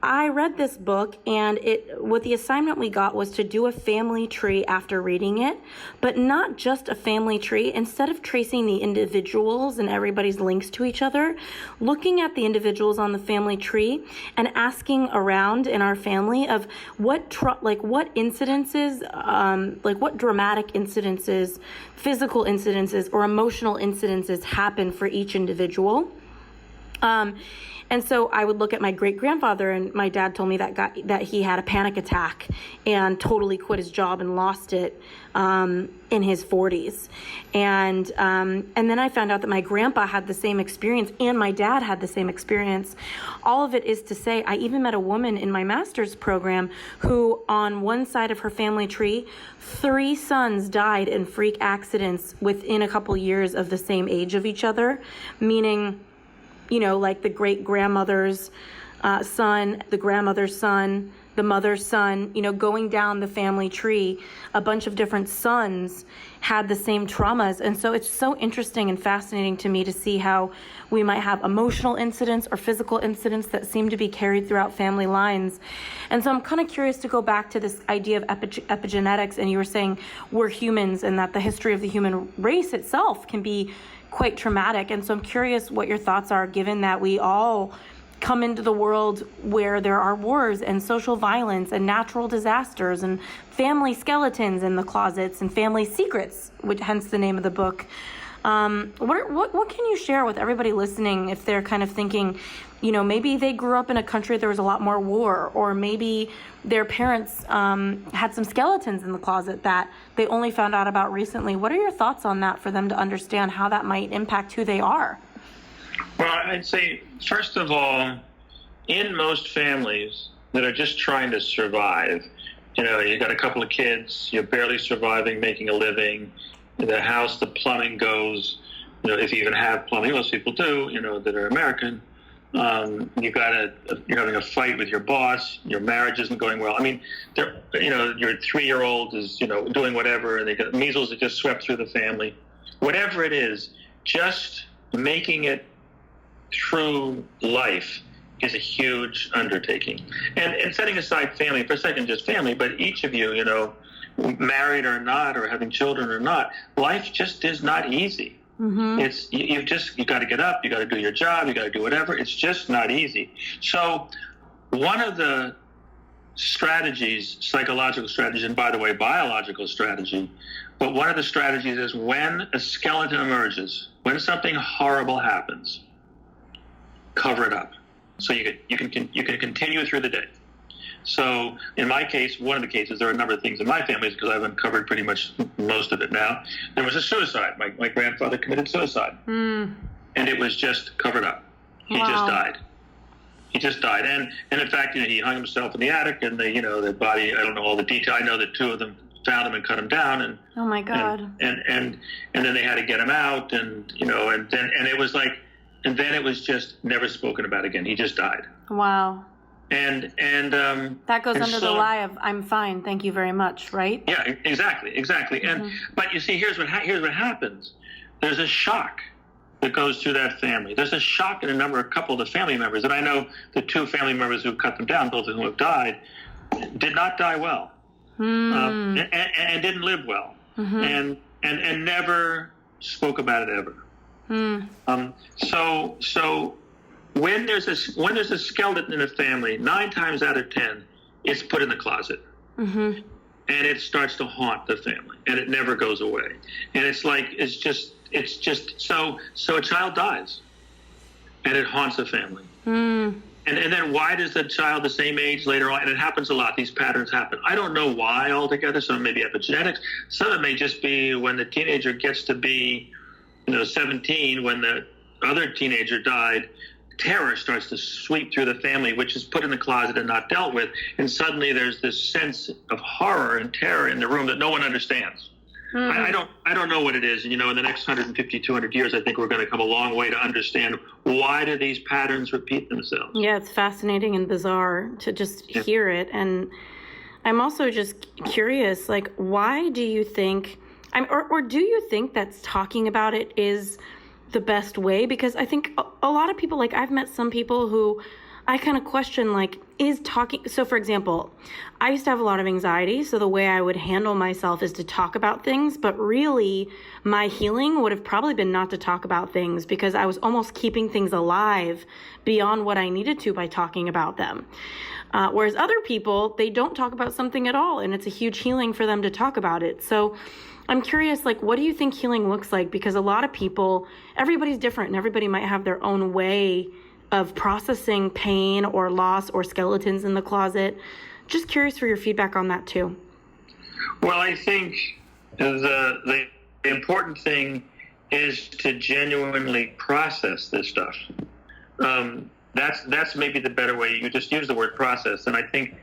I read this book, and what the assignment we got was to do a family tree after reading it, but not just a family tree. Instead of tracing the individuals and everybody's links to each other, looking at the individuals on the family tree and asking around in our family of what incidences, what dramatic incidences, physical incidences, or emotional incidences happen for each individual. And so I would look at my great-grandfather, and my dad told me that he had a panic attack and totally quit his job and lost it in his 40s. And then I found out that my grandpa had the same experience and my dad had the same experience. All of it is to say, I even met a woman in my master's program who, on one side of her family tree, 3 sons died in freak accidents within a couple years of the same age of each other, meaning, like the great-grandmother's son, the grandmother's son, the mother's son, going down the family tree, a bunch of different sons had the same traumas. And so it's so interesting and fascinating to me to see how we might have emotional incidents or physical incidents that seem to be carried throughout family lines. And so I'm kind of curious to go back to this idea of epigenetics. And you were saying we're humans and that the history of the human race itself can be quite traumatic. And so I'm curious what your thoughts are, given that we all come into the world where there are wars and social violence and natural disasters and family skeletons in the closets and family secrets, which hence the name of the book. What can you share with everybody listening if they're kind of thinking, maybe they grew up in a country there was a lot more war, or maybe their parents had some skeletons in the closet that they only found out about recently. What are your thoughts on that for them to understand how that might impact who they are? Well, I'd say, first of all, in most families that are just trying to survive, you got a couple of kids, you're barely surviving, making a living, the house, the plumbing goes, if you even have plumbing, most people do, that are American. You're having a fight with your boss, your marriage isn't going well. I mean, your 3-year-old is, doing whatever, and they got measles that just swept through the family. Whatever it is, just making it through life is a huge undertaking. And setting aside family for a second, just family, but each of you, married or not, or having children or not, life just is not easy. Mm-hmm. You got to get up, you got to do your job, you got to do whatever. It's just not easy. So one of the strategies, psychological strategies, and by the way, biological strategy, but one of the strategies is when a skeleton emerges, when something horrible happens, cover it up so you can continue through the day. So in my case, one of the cases, there are a number of things in my family, because I've uncovered pretty much most of it now. There was a suicide. My grandfather committed suicide, and it was just covered up. He just died. And in fact, he hung himself in the attic, and the body, I don't know all the detail. I know that 2 of them found him and cut him down, and oh my God, and then they had to get him out, and then it was just never spoken about again. He just died. Wow. And that goes under the lie of "I'm fine, thank you very much," right? Yeah, exactly. And but you see, here's what happens. There's a shock that goes through that family. There's a shock in a couple of the family members, and I know the 2 family members who cut them down, both of whom have died, did not die well, and didn't live well, and never spoke about it ever. So when there's a skeleton in a family, 9 times out of 10, it's put in the closet, and it starts to haunt the family, and it never goes away. And it's just so a child dies, and it haunts the family. And then why does the child the same age later on, and it happens a lot, these patterns happen. I don't know why altogether. Some may be epigenetics. Some of it may just be when the teenager gets to be 17, when the other teenager died, terror starts to sweep through the family, which is put in the closet and not dealt with. And suddenly there's this sense of horror and terror in the room that no one understands. I don't know what it is. And, in the next 150, 200 years, I think we're going to come a long way to understand why do these patterns repeat themselves. Yeah, it's fascinating and bizarre to just hear it. And I'm also just curious, why do you think, or do you think that's talking about it is the best way? Because I think a lot of people, I've met some people who I kind of question, is talking. So for example, I used to have a lot of anxiety. So the way I would handle myself is to talk about things, but really my healing would have probably been not to talk about things, because I was almost keeping things alive beyond what I needed to by talking about them. Whereas other people, they don't talk about something at all, and it's a huge healing for them to talk about it. So I'm curious, what do you think healing looks like? Because a lot of people, everybody's different, and everybody might have their own way of processing pain or loss or skeletons in the closet. Just curious for your feedback on that too. Well, I think the important thing is to genuinely process this stuff. That's maybe the better way. You just use the word process, and I think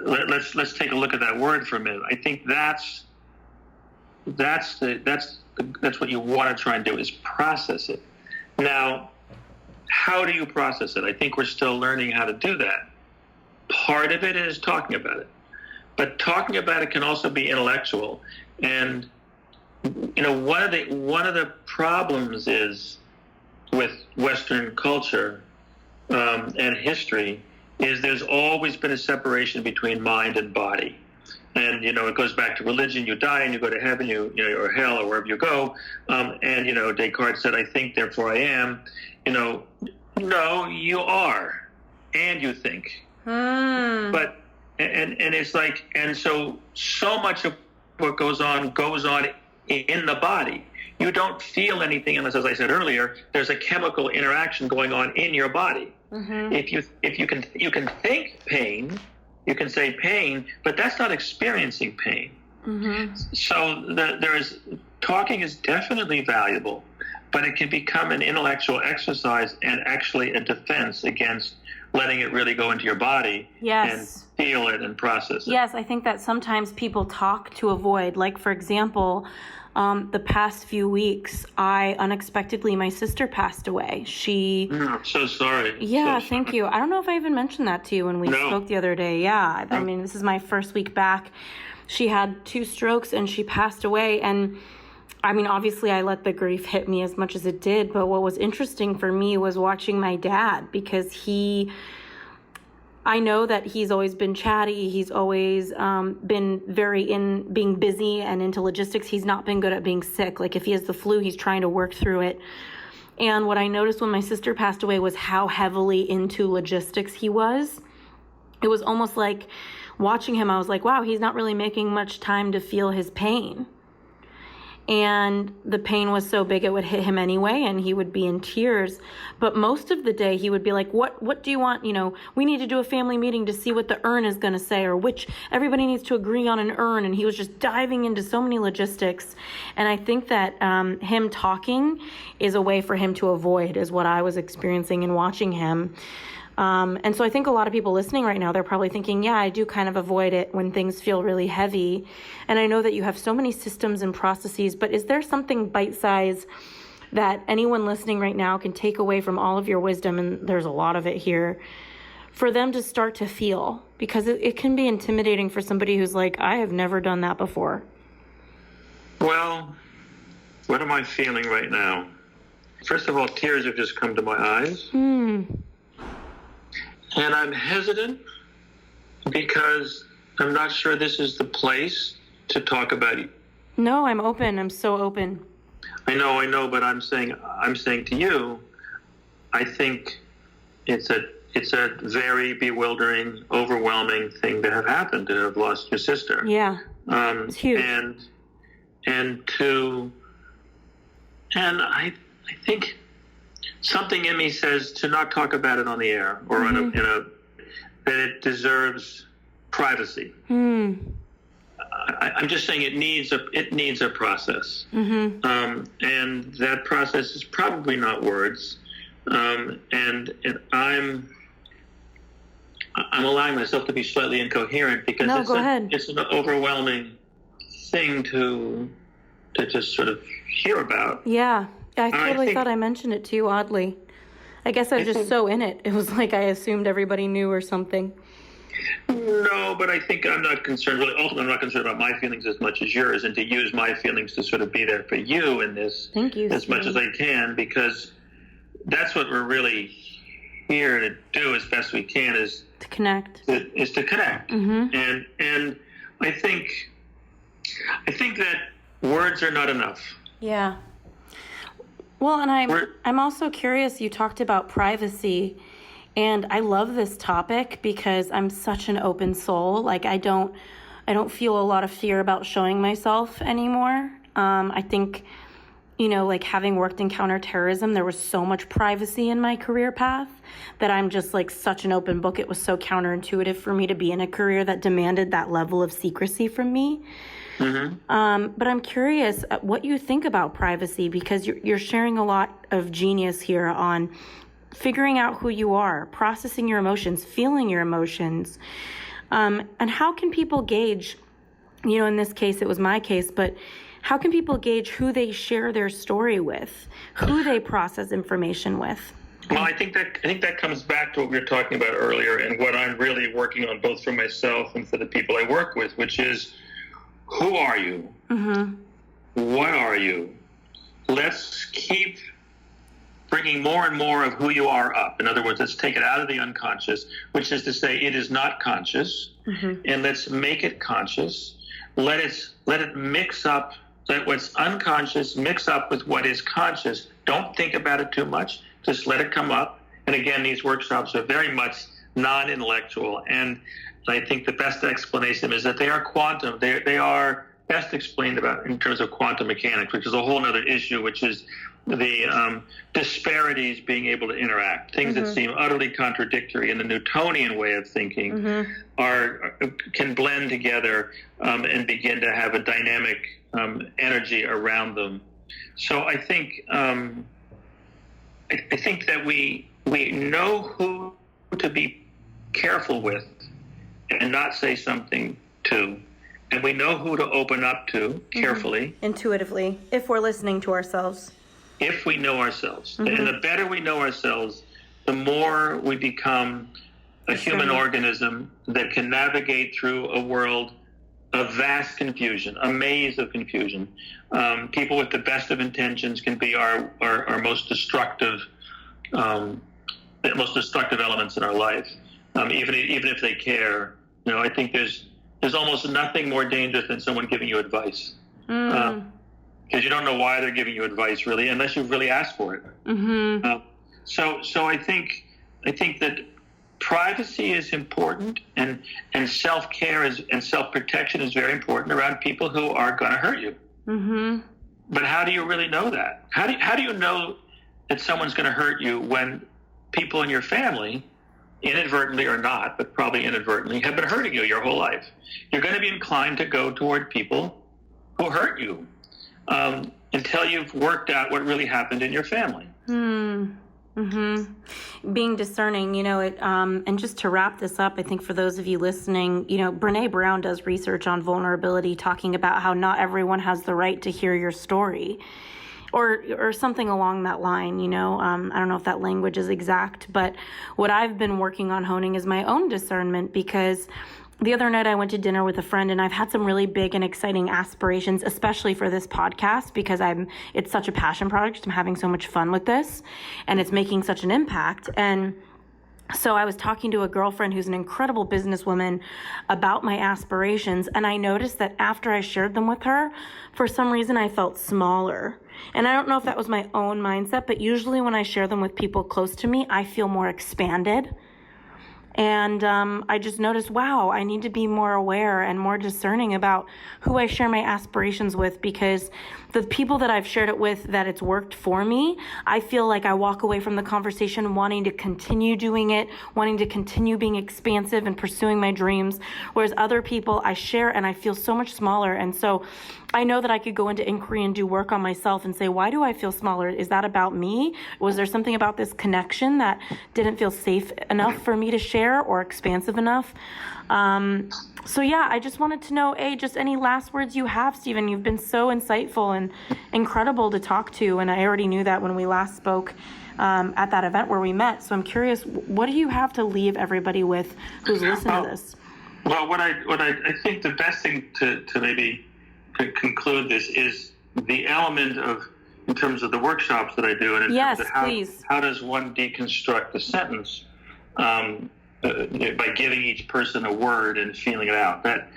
let's take a look at that word for a minute. I think that's what you want to try and do, is process it. Now, how do you process it? I think we're still learning how to do that. part of it is talking about it. But talking about it can also be intellectual. And, one of the problems is with Western culture and history is there's always been a separation between mind and body. And, it goes back to religion. You die and you go to heaven, or hell, or wherever you go. And, Descartes said, I think, therefore I am. No, you are. And you think. But, and it's like, and so much of what goes on in the body. You don't feel anything unless, as I said earlier, there's a chemical interaction going on in your body. If you can think pain, you can say pain, but that's not experiencing pain. So talking is definitely valuable, but it can become an intellectual exercise and actually a defense against letting it really go into your body and feel it and process it. Yes, I think that sometimes people talk to avoid. Like, for example, the past few weeks, my sister passed away. I'm so sorry. Yeah, thank you. I don't know if I even mentioned that to you when we spoke the other day. Yeah, I mean, this is my first week back. She had 2 strokes and she passed away. And I mean, obviously I let the grief hit me as much as it did. But what was interesting for me was watching my dad, because I know that he's always been chatty. He's always been very in being busy and into logistics. He's not been good at being sick. Like, if he has the flu, he's trying to work through it. And what I noticed when my sister passed away was how heavily into logistics he was. It was almost like watching him, I was like, wow, he's not really making much time to feel his pain. And the pain was so big it would hit him anyway, and he would be in tears. But most of the day he would be like, what do you want? We need to do a family meeting to see what the urn is going to say, or which everybody needs to agree on an urn. And he was just diving into so many logistics. And I think that him talking is a way for him to avoid, is what I was experiencing and watching him. And so I think a lot of people listening right now, they're probably thinking, yeah, I do kind of avoid it when things feel really heavy. And I know that you have so many systems and processes, but is there something bite-sized that anyone listening right now can take away from all of your wisdom, and there's a lot of it here, for them to start to feel? Because it can be intimidating for somebody who's like, I have never done that before. Well, what am I feeling right now? First of all, tears have just come to my eyes. And I'm hesitant because I'm not sure this is the place to talk about it. No, I'm open. I'm so open. I know, but I'm saying to you, I think it's a very bewildering, overwhelming thing to have happened, to have lost your sister. Yeah. It's huge. And I think something in me says to not talk about it on the air, or that it deserves privacy. I'm just saying it needs a process, and that process is probably not words. And I'm allowing myself to be slightly incoherent because it's an overwhelming thing to just sort of hear about. Yeah. I totally thought I mentioned it to you, oddly. I guess I was just so in it. It was like I assumed everybody knew or something. No, but I think I'm not concerned. Really, ultimately, I'm not concerned about my feelings as much as yours, and to use my feelings to sort of be there for you in this. Thank you, as much as I can, because that's what we're really here to do as best we can, is to connect. Is to connect. And I think that words are not enough. Yeah. Well, and I'm also curious, you talked about privacy, and I love this topic because I'm such an open soul. Like, I don't feel a lot of fear about showing myself anymore. I think, like, having worked in counterterrorism, there was so much privacy in my career path that I'm just like such an open book. It was so counterintuitive for me to be in a career that demanded that level of secrecy from me. But I'm curious what you think about privacy, because you're sharing a lot of genius here on figuring out who you are, processing your emotions, feeling your emotions. And how can people gauge, in this case, it was my case, but how can people gauge who they share their story with, who they process information with? Well, I think that comes back to what we were talking about earlier, and what I'm really working on, both for myself and for the people I work with, which is, who are you? What are you? Let's keep bringing more and more of who you are up. In other words, let's take it out of the unconscious, which is to say it is not conscious, and let's make it conscious. Let it mix up. Let what's unconscious mix up with what is conscious. Don't think about it too much. Just let it come up. And again, these workshops are very much non-intellectual. And I think the best explanation is that they are quantum. They are best explained about in terms of quantum mechanics, which is a whole other issue, which is the disparities being able to interact. Things that seem utterly contradictory in the Newtonian way of thinking can blend together and begin to have a dynamic energy around them. So I think that we know who to be careful with and not say something to, and we know who to open up to carefully, intuitively, if we're listening to ourselves. If we know ourselves, and the better we know ourselves, the more we become a human organism that can navigate through a world of vast confusion, a maze of confusion. People with the best of intentions can be our most destructive elements in our life, even if they care. I think there's almost nothing more dangerous than someone giving you advice, because you don't know why they're giving you advice, really, unless you've really asked for it. So I think that privacy is important, and self-care and self-protection is very important around people who are going to hurt you. But how do you really know that? How do you know that someone's going to hurt you when people in your family, inadvertently or not, but probably inadvertently, have been hurting you your whole life? You're going to be inclined to go toward people who hurt you until you've worked out what really happened in your family. Being discerning, and just to wrap this up, I think for those of you listening, Brene Brown does research on vulnerability, talking about how not everyone has the right to hear your story, or something along that line. I don't know if that language is exact, but what I've been working on honing is my own discernment, because the other night I went to dinner with a friend, and I've had some really big and exciting aspirations, especially for this podcast, because it's such a passion project. I'm having so much fun with this, and it's making such an impact. And so I was talking to a girlfriend who's an incredible businesswoman about my aspirations, and I noticed that after I shared them with her, for some reason I felt smaller. And I don't know if that was my own mindset, but usually when I share them with people close to me, I feel more expanded. And I just noticed, wow, I need to be more aware and more discerning about who I share my aspirations with, because the people that I've shared it with, that it's worked for me, I feel like I walk away from the conversation wanting to continue doing it, wanting to continue being expansive and pursuing my dreams. Whereas other people I share and I feel so much smaller. And so I know that I could go into inquiry and do work on myself and say, why do I feel smaller? Is that about me? Was there something about this connection that didn't feel safe enough for me to share or expansive enough? So yeah, I just wanted to know, just any last words you have, Stephen. You've been so insightful and incredible to talk to, and I already knew that when we last spoke at that event where we met. So I'm curious, what do you have to leave everybody with who's listening to this? Well, what I think the best thing to maybe conclude this is the element of, in terms of the workshops that I do, and in terms of how does one deconstruct a sentence by giving each person a word and feeling it out. That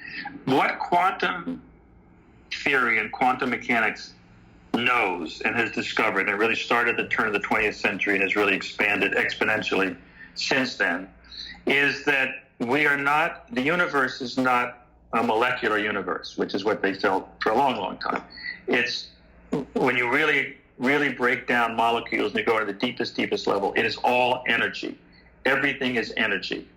what quantum theory and quantum mechanics knows and has discovered, and really started at the turn of the 20th century and has really expanded exponentially since then, is that the universe is not a molecular universe, which is what they felt for a long, long time. It's when you really, really break down molecules and you go to the deepest level, it is all energy. Everything is energy.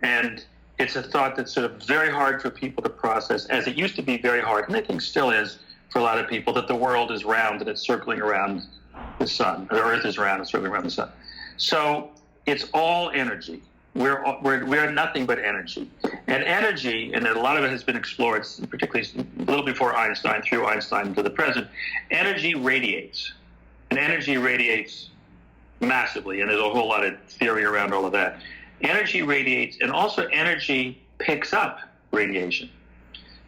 And it's a thought that's sort of very hard for people to process, as it used to be very hard, and I think still is for a lot of people, that the world is round and it's circling around the sun. The Earth is round and circling around the sun. So it's all energy. We're nothing but energy. And energy, and a lot of it has been explored, particularly a little before Einstein, through Einstein to the present, energy radiates. And energy radiates massively, and there's a whole lot of theory around all of that. Energy radiates, and also energy picks up radiation.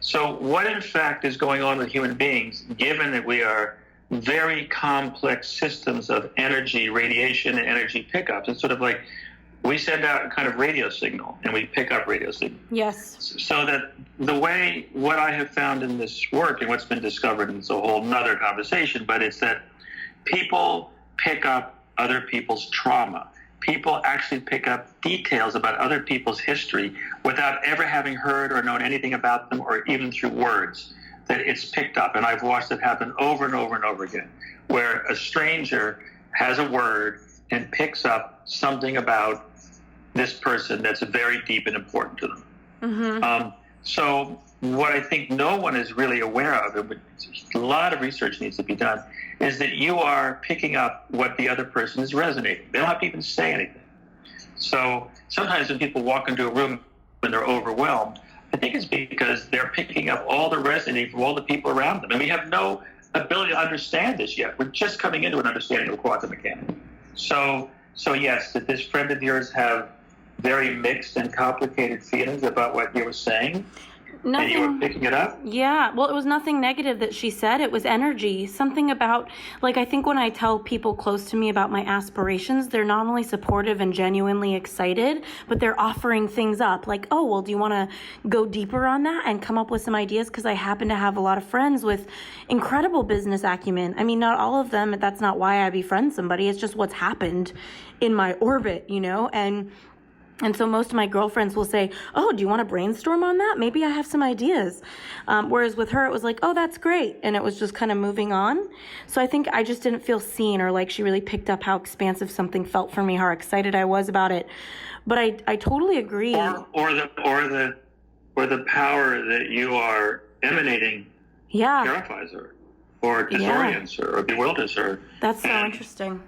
So what in fact is going on with human beings, given that we are very complex systems of energy radiation and energy pickups? It's sort of like we send out a kind of radio signal and we pick up radio signal. Yes. So that what I have found in this work and what's been discovered, and it's a whole nother conversation, but it's that people pick up other people's trauma. People actually pick up details about other people's history without ever having heard or known anything about them, or even through words, that it's picked up. And I've watched it happen over and over and over again, where a stranger has a word and picks up something about this person that's very deep and important to them. Mm-hmm. So what I think no one is really aware of, and a lot of research needs to be done, is that you are picking up what the other person is resonating. They don't have to even say anything. So sometimes when people walk into a room and they're overwhelmed, I think it's because they're picking up all the resonating from all the people around them. And we have no ability to understand this yet. We're just coming into an understanding of quantum mechanics. So yes, did this friend of yours have very mixed and complicated feelings about what you were saying? Nothing. And you were picking it up? Yeah, well, it was nothing negative that she said. It was energy. Something about, like, I think when I tell people close to me about my aspirations, they're not only supportive and genuinely excited, but they're offering things up. Like, oh, well, do you want to go deeper on that and come up with some ideas? Because I happen to have a lot of friends with incredible business acumen. I mean, not all of them. That's not why I befriend somebody. It's just what's happened in my orbit, you know? And so most of my girlfriends will say, oh, do you want to brainstorm on that? Maybe I have some ideas. Whereas with her, it was like, oh, that's great. And it was just kind of moving on. So I think I just didn't feel seen, or like she really picked up how expansive something felt for me, how excited I was about it. But I totally agree. Or the power that you are emanating terrifies her, or disorients her, or bewilders her. That's so interesting.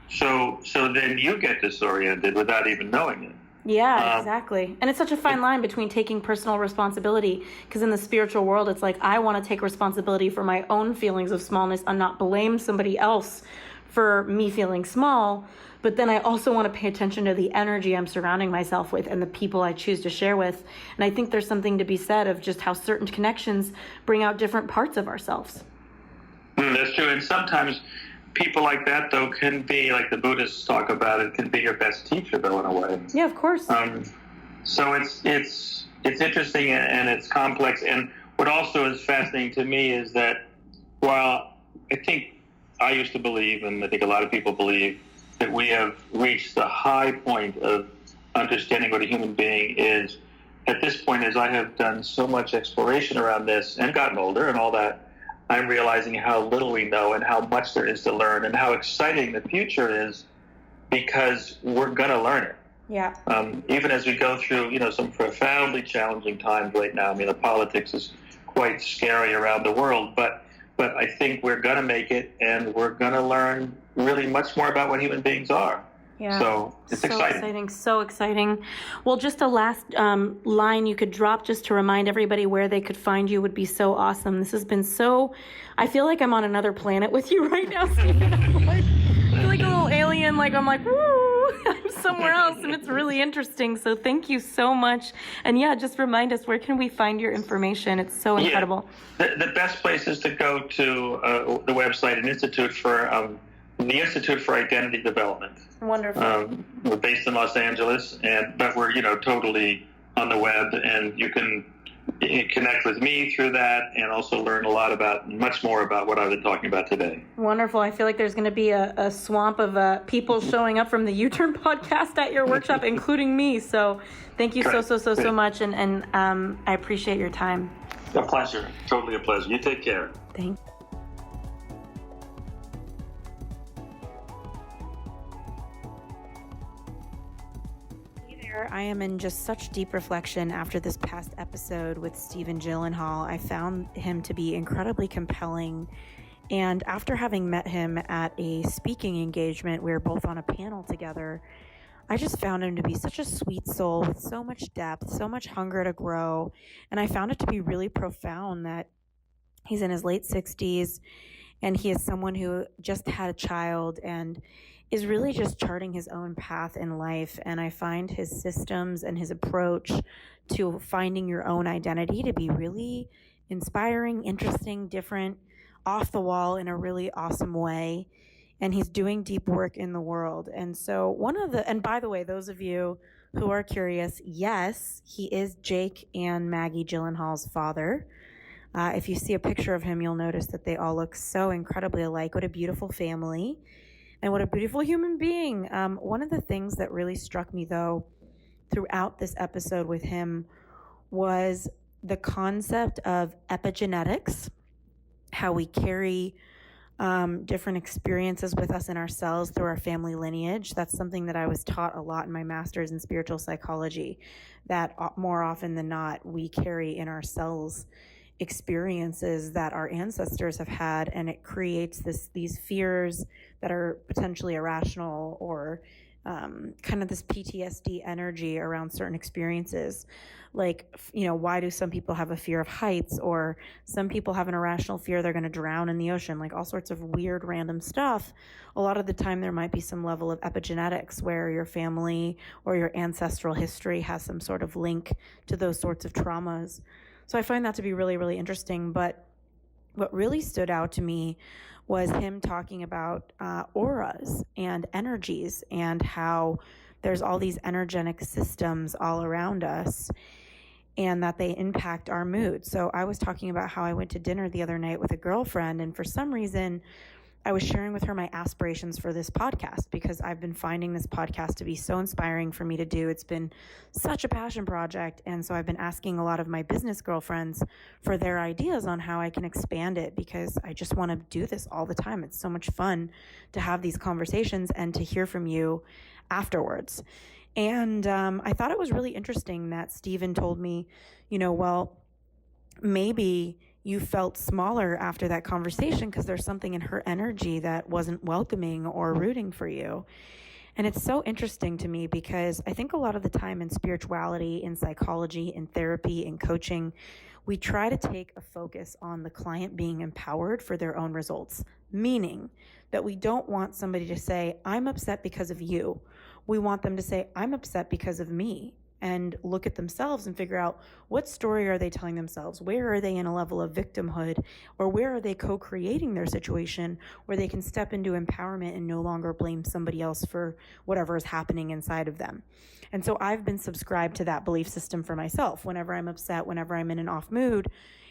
So then you get disoriented without even knowing it. Yeah, exactly. And it's such a fine line between taking personal responsibility, because in the spiritual world, it's like, I want to take responsibility for my own feelings of smallness and not blame somebody else for me feeling small. But then I also want to pay attention to the energy I'm surrounding myself with and the people I choose to share with. And I think there's something to be said of just how certain connections bring out different parts of ourselves. That's true. And sometimes people like that, though, can be, like the Buddhists talk about it, can be your best teacher, though, in a way. Yeah, of course. So it's interesting and it's complex. And what also is fascinating to me is that while I think I used to believe, and I think a lot of people believe, that we have reached the high point of understanding what a human being is, at this point, as I have done so much exploration around this and gotten older and all that, I'm realizing how little we know and how much there is to learn, and how exciting the future is, because we're going to learn it. Yeah. Even as we go through, some profoundly challenging times right now. I mean, the politics is quite scary around the world, but I think we're going to make it, and we're going to learn really much more about what human beings are. Yeah. So it's exciting. So exciting. Well, just a last line you could drop just to remind everybody where they could find you would be so awesome. This has been I feel like I'm on another planet with you right now, Stephen. I feel like a little alien. Like, I'm like, woo, I'm somewhere else, and it's really interesting. So thank you so much. And yeah, just remind us, where can we find your information? It's so incredible. Yeah. The best place is to go to the website and the Institute for Identity Development. Wonderful. We're based in Los Angeles, but we're totally on the web, and you can connect with me through that, and also learn much more about what I've been talking about today. Wonderful. I feel like there's going to be a swamp of people showing up from the U-Turn podcast at your workshop, including me. So thank you so much, and I appreciate your time. A pleasure. Totally a pleasure. You take care. Thanks. I am in just such deep reflection after this past episode with Stephen Gyllenhaal. I found him to be incredibly compelling. And after having met him at a speaking engagement, we were both on a panel together, I just found him to be such a sweet soul with so much depth, so much hunger to grow. And I found it to be really profound that he's in his late 60s and he is someone who just had a child and is really just charting his own path in life. And I find his systems and his approach to finding your own identity to be really inspiring, interesting, different, off the wall in a really awesome way. And he's doing deep work in the world. And so and by the way, those of you who are curious, yes, he is Jake and Maggie Gyllenhaal's father. If you see a picture of him, you'll notice that they all look so incredibly alike. What a beautiful family. And what a beautiful human being. One of the things that really struck me, though, throughout this episode with him was the concept of epigenetics, how we carry different experiences with us in our cells through our family lineage. That's something that I was taught a lot in my master's in spiritual psychology, that more often than not, we carry in our cells experiences that our ancestors have had, and it creates these fears that are potentially irrational, or kind of this PTSD energy around certain experiences. Like, why do some people have a fear of heights, or some people have an irrational fear they're going to drown in the ocean, like all sorts of weird random stuff. A lot of the time there might be some level of epigenetics where your family or your ancestral history has some sort of link to those sorts of traumas. So I find that to be really, really interesting. But what really stood out to me was him talking about auras and energies, and how there's all these energetic systems all around us, and that they impact our mood. So I was talking about how I went to dinner the other night with a girlfriend, and for some reason I was sharing with her my aspirations for this podcast, because I've been finding this podcast to be so inspiring for me to do. It's been such a passion project. And so I've been asking a lot of my business girlfriends for their ideas on how I can expand it, because I just want to do this all the time. It's so much fun to have these conversations and to hear from you afterwards. And I thought it was really interesting that Stephen told me, well, maybe you felt smaller after that conversation because there's something in her energy that wasn't welcoming or rooting for you. And it's so interesting to me, because I think a lot of the time in spirituality, in psychology, in therapy, in coaching, we try to take a focus on the client being empowered for their own results, meaning that we don't want somebody to say, I'm upset because of you. We want them to say, I'm upset because of me, and look at themselves and figure out, what story are they telling themselves? Where are they in a level of victimhood, or where are they co-creating their situation where they can step into empowerment and no longer blame somebody else for whatever is happening inside of them? And so I've been subscribed to that belief system for myself. Whenever I'm upset, whenever I'm in an off mood,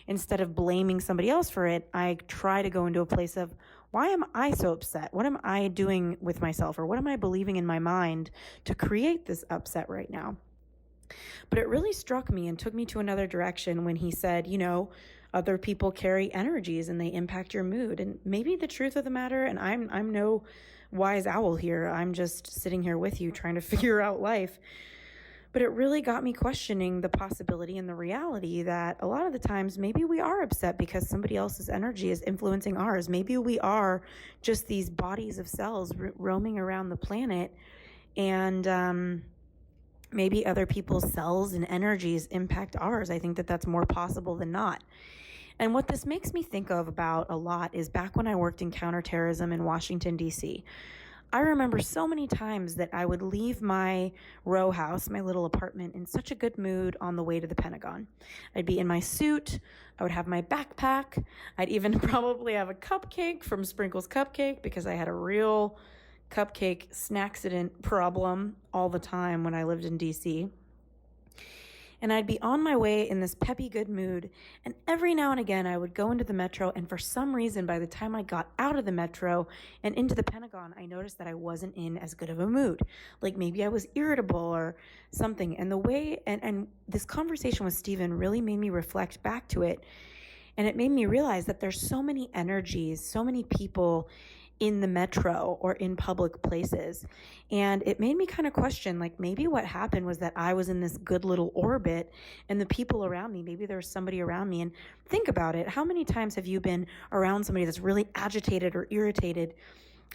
instead of blaming somebody else for it, I try to go into a place of, why am I so upset? What am I doing with myself, or what am I believing in my mind to create this upset right now? But it really struck me and took me to another direction when he said, other people carry energies and they impact your mood. And maybe the truth of the matter, and I'm no wise owl here, I'm just sitting here with you trying to figure out life. But it really got me questioning the possibility and the reality that a lot of the times maybe we are upset because somebody else's energy is influencing ours. Maybe we are just these bodies of cells roaming around the planet, and maybe other people's cells and energies impact ours. I think that that's more possible than not. And what this makes me think of about a lot is back when I worked in counterterrorism in Washington, D.C., I remember so many times that I would leave my row house, my little apartment, in such a good mood on the way to the Pentagon. I'd be in my suit. I would have my backpack. I'd even probably have a cupcake from Sprinkles Cupcake, because I had a real cupcake snacksident problem all the time when I lived in DC. And I'd be on my way in this peppy good mood, and every now and again I would go into the metro, and for some reason by the time I got out of the metro and into the Pentagon, I noticed that I wasn't in as good of a mood. Like maybe I was irritable or something. And the way and this conversation with Stephen really made me reflect back to it, and it made me realize that there's so many energies, so many people in the metro or in public places. And it made me kind of question, like, maybe what happened was that I was in this good little orbit, and the people around me, maybe there was somebody around me. And think about it. How many times have you been around somebody that's really agitated or irritated,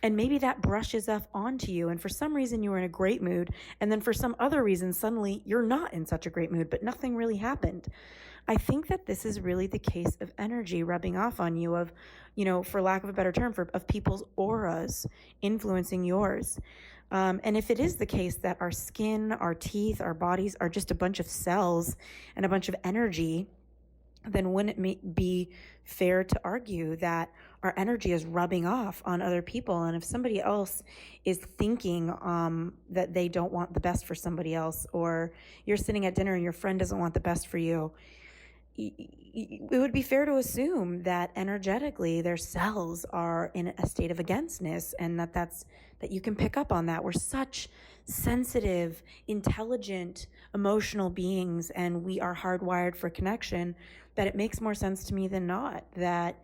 and maybe that brushes up onto you, and for some reason you were in a great mood, and then for some other reason suddenly you're not in such a great mood, but nothing really happened? I think that this is really the case of energy rubbing off on you, of, for lack of a better term, of people's auras influencing yours. And if it is the case that our skin, our teeth, our bodies are just a bunch of cells and a bunch of energy, then wouldn't it be fair to argue that our energy is rubbing off on other people? And if somebody else is thinking that they don't want the best for somebody else, or you're sitting at dinner and your friend doesn't want the best for you, it would be fair to assume that energetically their cells are in a state of againstness, and that you can pick up on that. We're such sensitive, intelligent, emotional beings, and we are hardwired for connection, that it makes more sense to me than not that,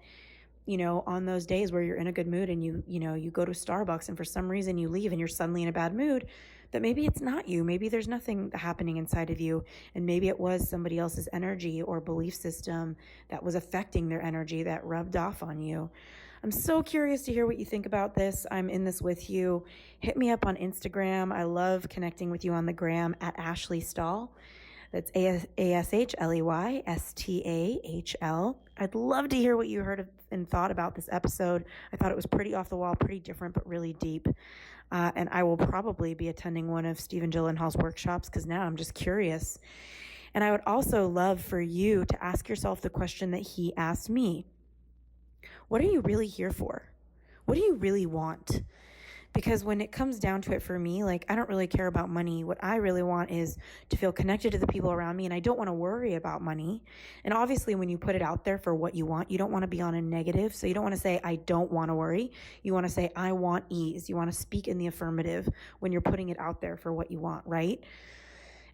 on those days where you're in a good mood and you go to Starbucks and for some reason you leave and you're suddenly in a bad mood, that maybe it's not you. Maybe there's nothing happening inside of you, and maybe it was somebody else's energy or belief system that was affecting their energy that rubbed off on you. I'm so curious to hear what you think about this. I'm in this with you. Hit me up on Instagram. I love connecting with you on the gram at Ashley Stahl. That's AShleyStahl. I'd love to hear what you heard and thought about this episode. I thought it was pretty off the wall, pretty different, but really deep. And I will probably be attending one of Stephen Gyllenhaal's workshops, because now I'm just curious. And I would also love for you to ask yourself the question that he asked me. What are you really here for? What do you really want? Because when it comes down to it for me, I don't really care about money. What I really want is to feel connected to the people around me, and I don't want to worry about money. And obviously, when you put it out there for what you want, you don't want to be on a negative. So you don't want to say, I don't want to worry. You want to say, I want ease. You want to speak in the affirmative when you're putting it out there for what you want, right?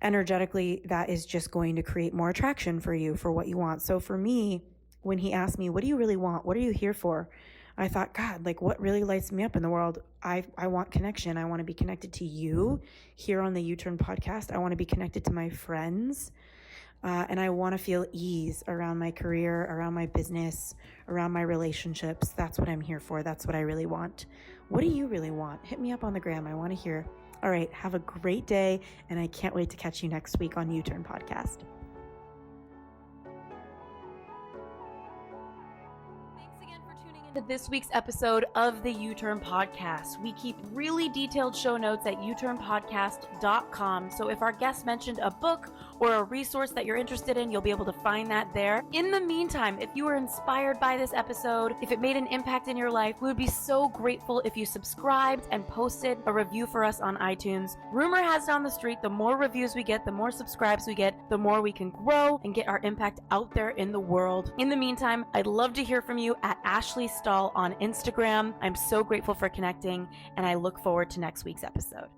Energetically, that is just going to create more attraction for you for what you want. So for me, when he asked me, what do you really want? What are you here for? I thought, God, what really lights me up in the world? I want connection. I want to be connected to you here on the U-Turn podcast. I want to be connected to my friends. And I want to feel ease around my career, around my business, around my relationships. That's what I'm here for. That's what I really want. What do you really want? Hit me up on the gram. I want to hear. All right. Have a great day. And I can't wait to catch you next week on U-Turn podcast. To this week's episode of the U-Turn Podcast. We keep really detailed show notes at uturnpodcast.com. So if our guest mentioned a book or a resource that you're interested in, you'll be able to find that there. In the meantime, if you were inspired by this episode, if it made an impact in your life, we would be so grateful if you subscribed and posted a review for us on iTunes. Rumor has it on the street, the more reviews we get, the more subscribes we get, the more we can grow and get our impact out there in the world. In the meantime, I'd love to hear from you at Ashley Stahl on Instagram. I'm so grateful for connecting, and I look forward to next week's episode.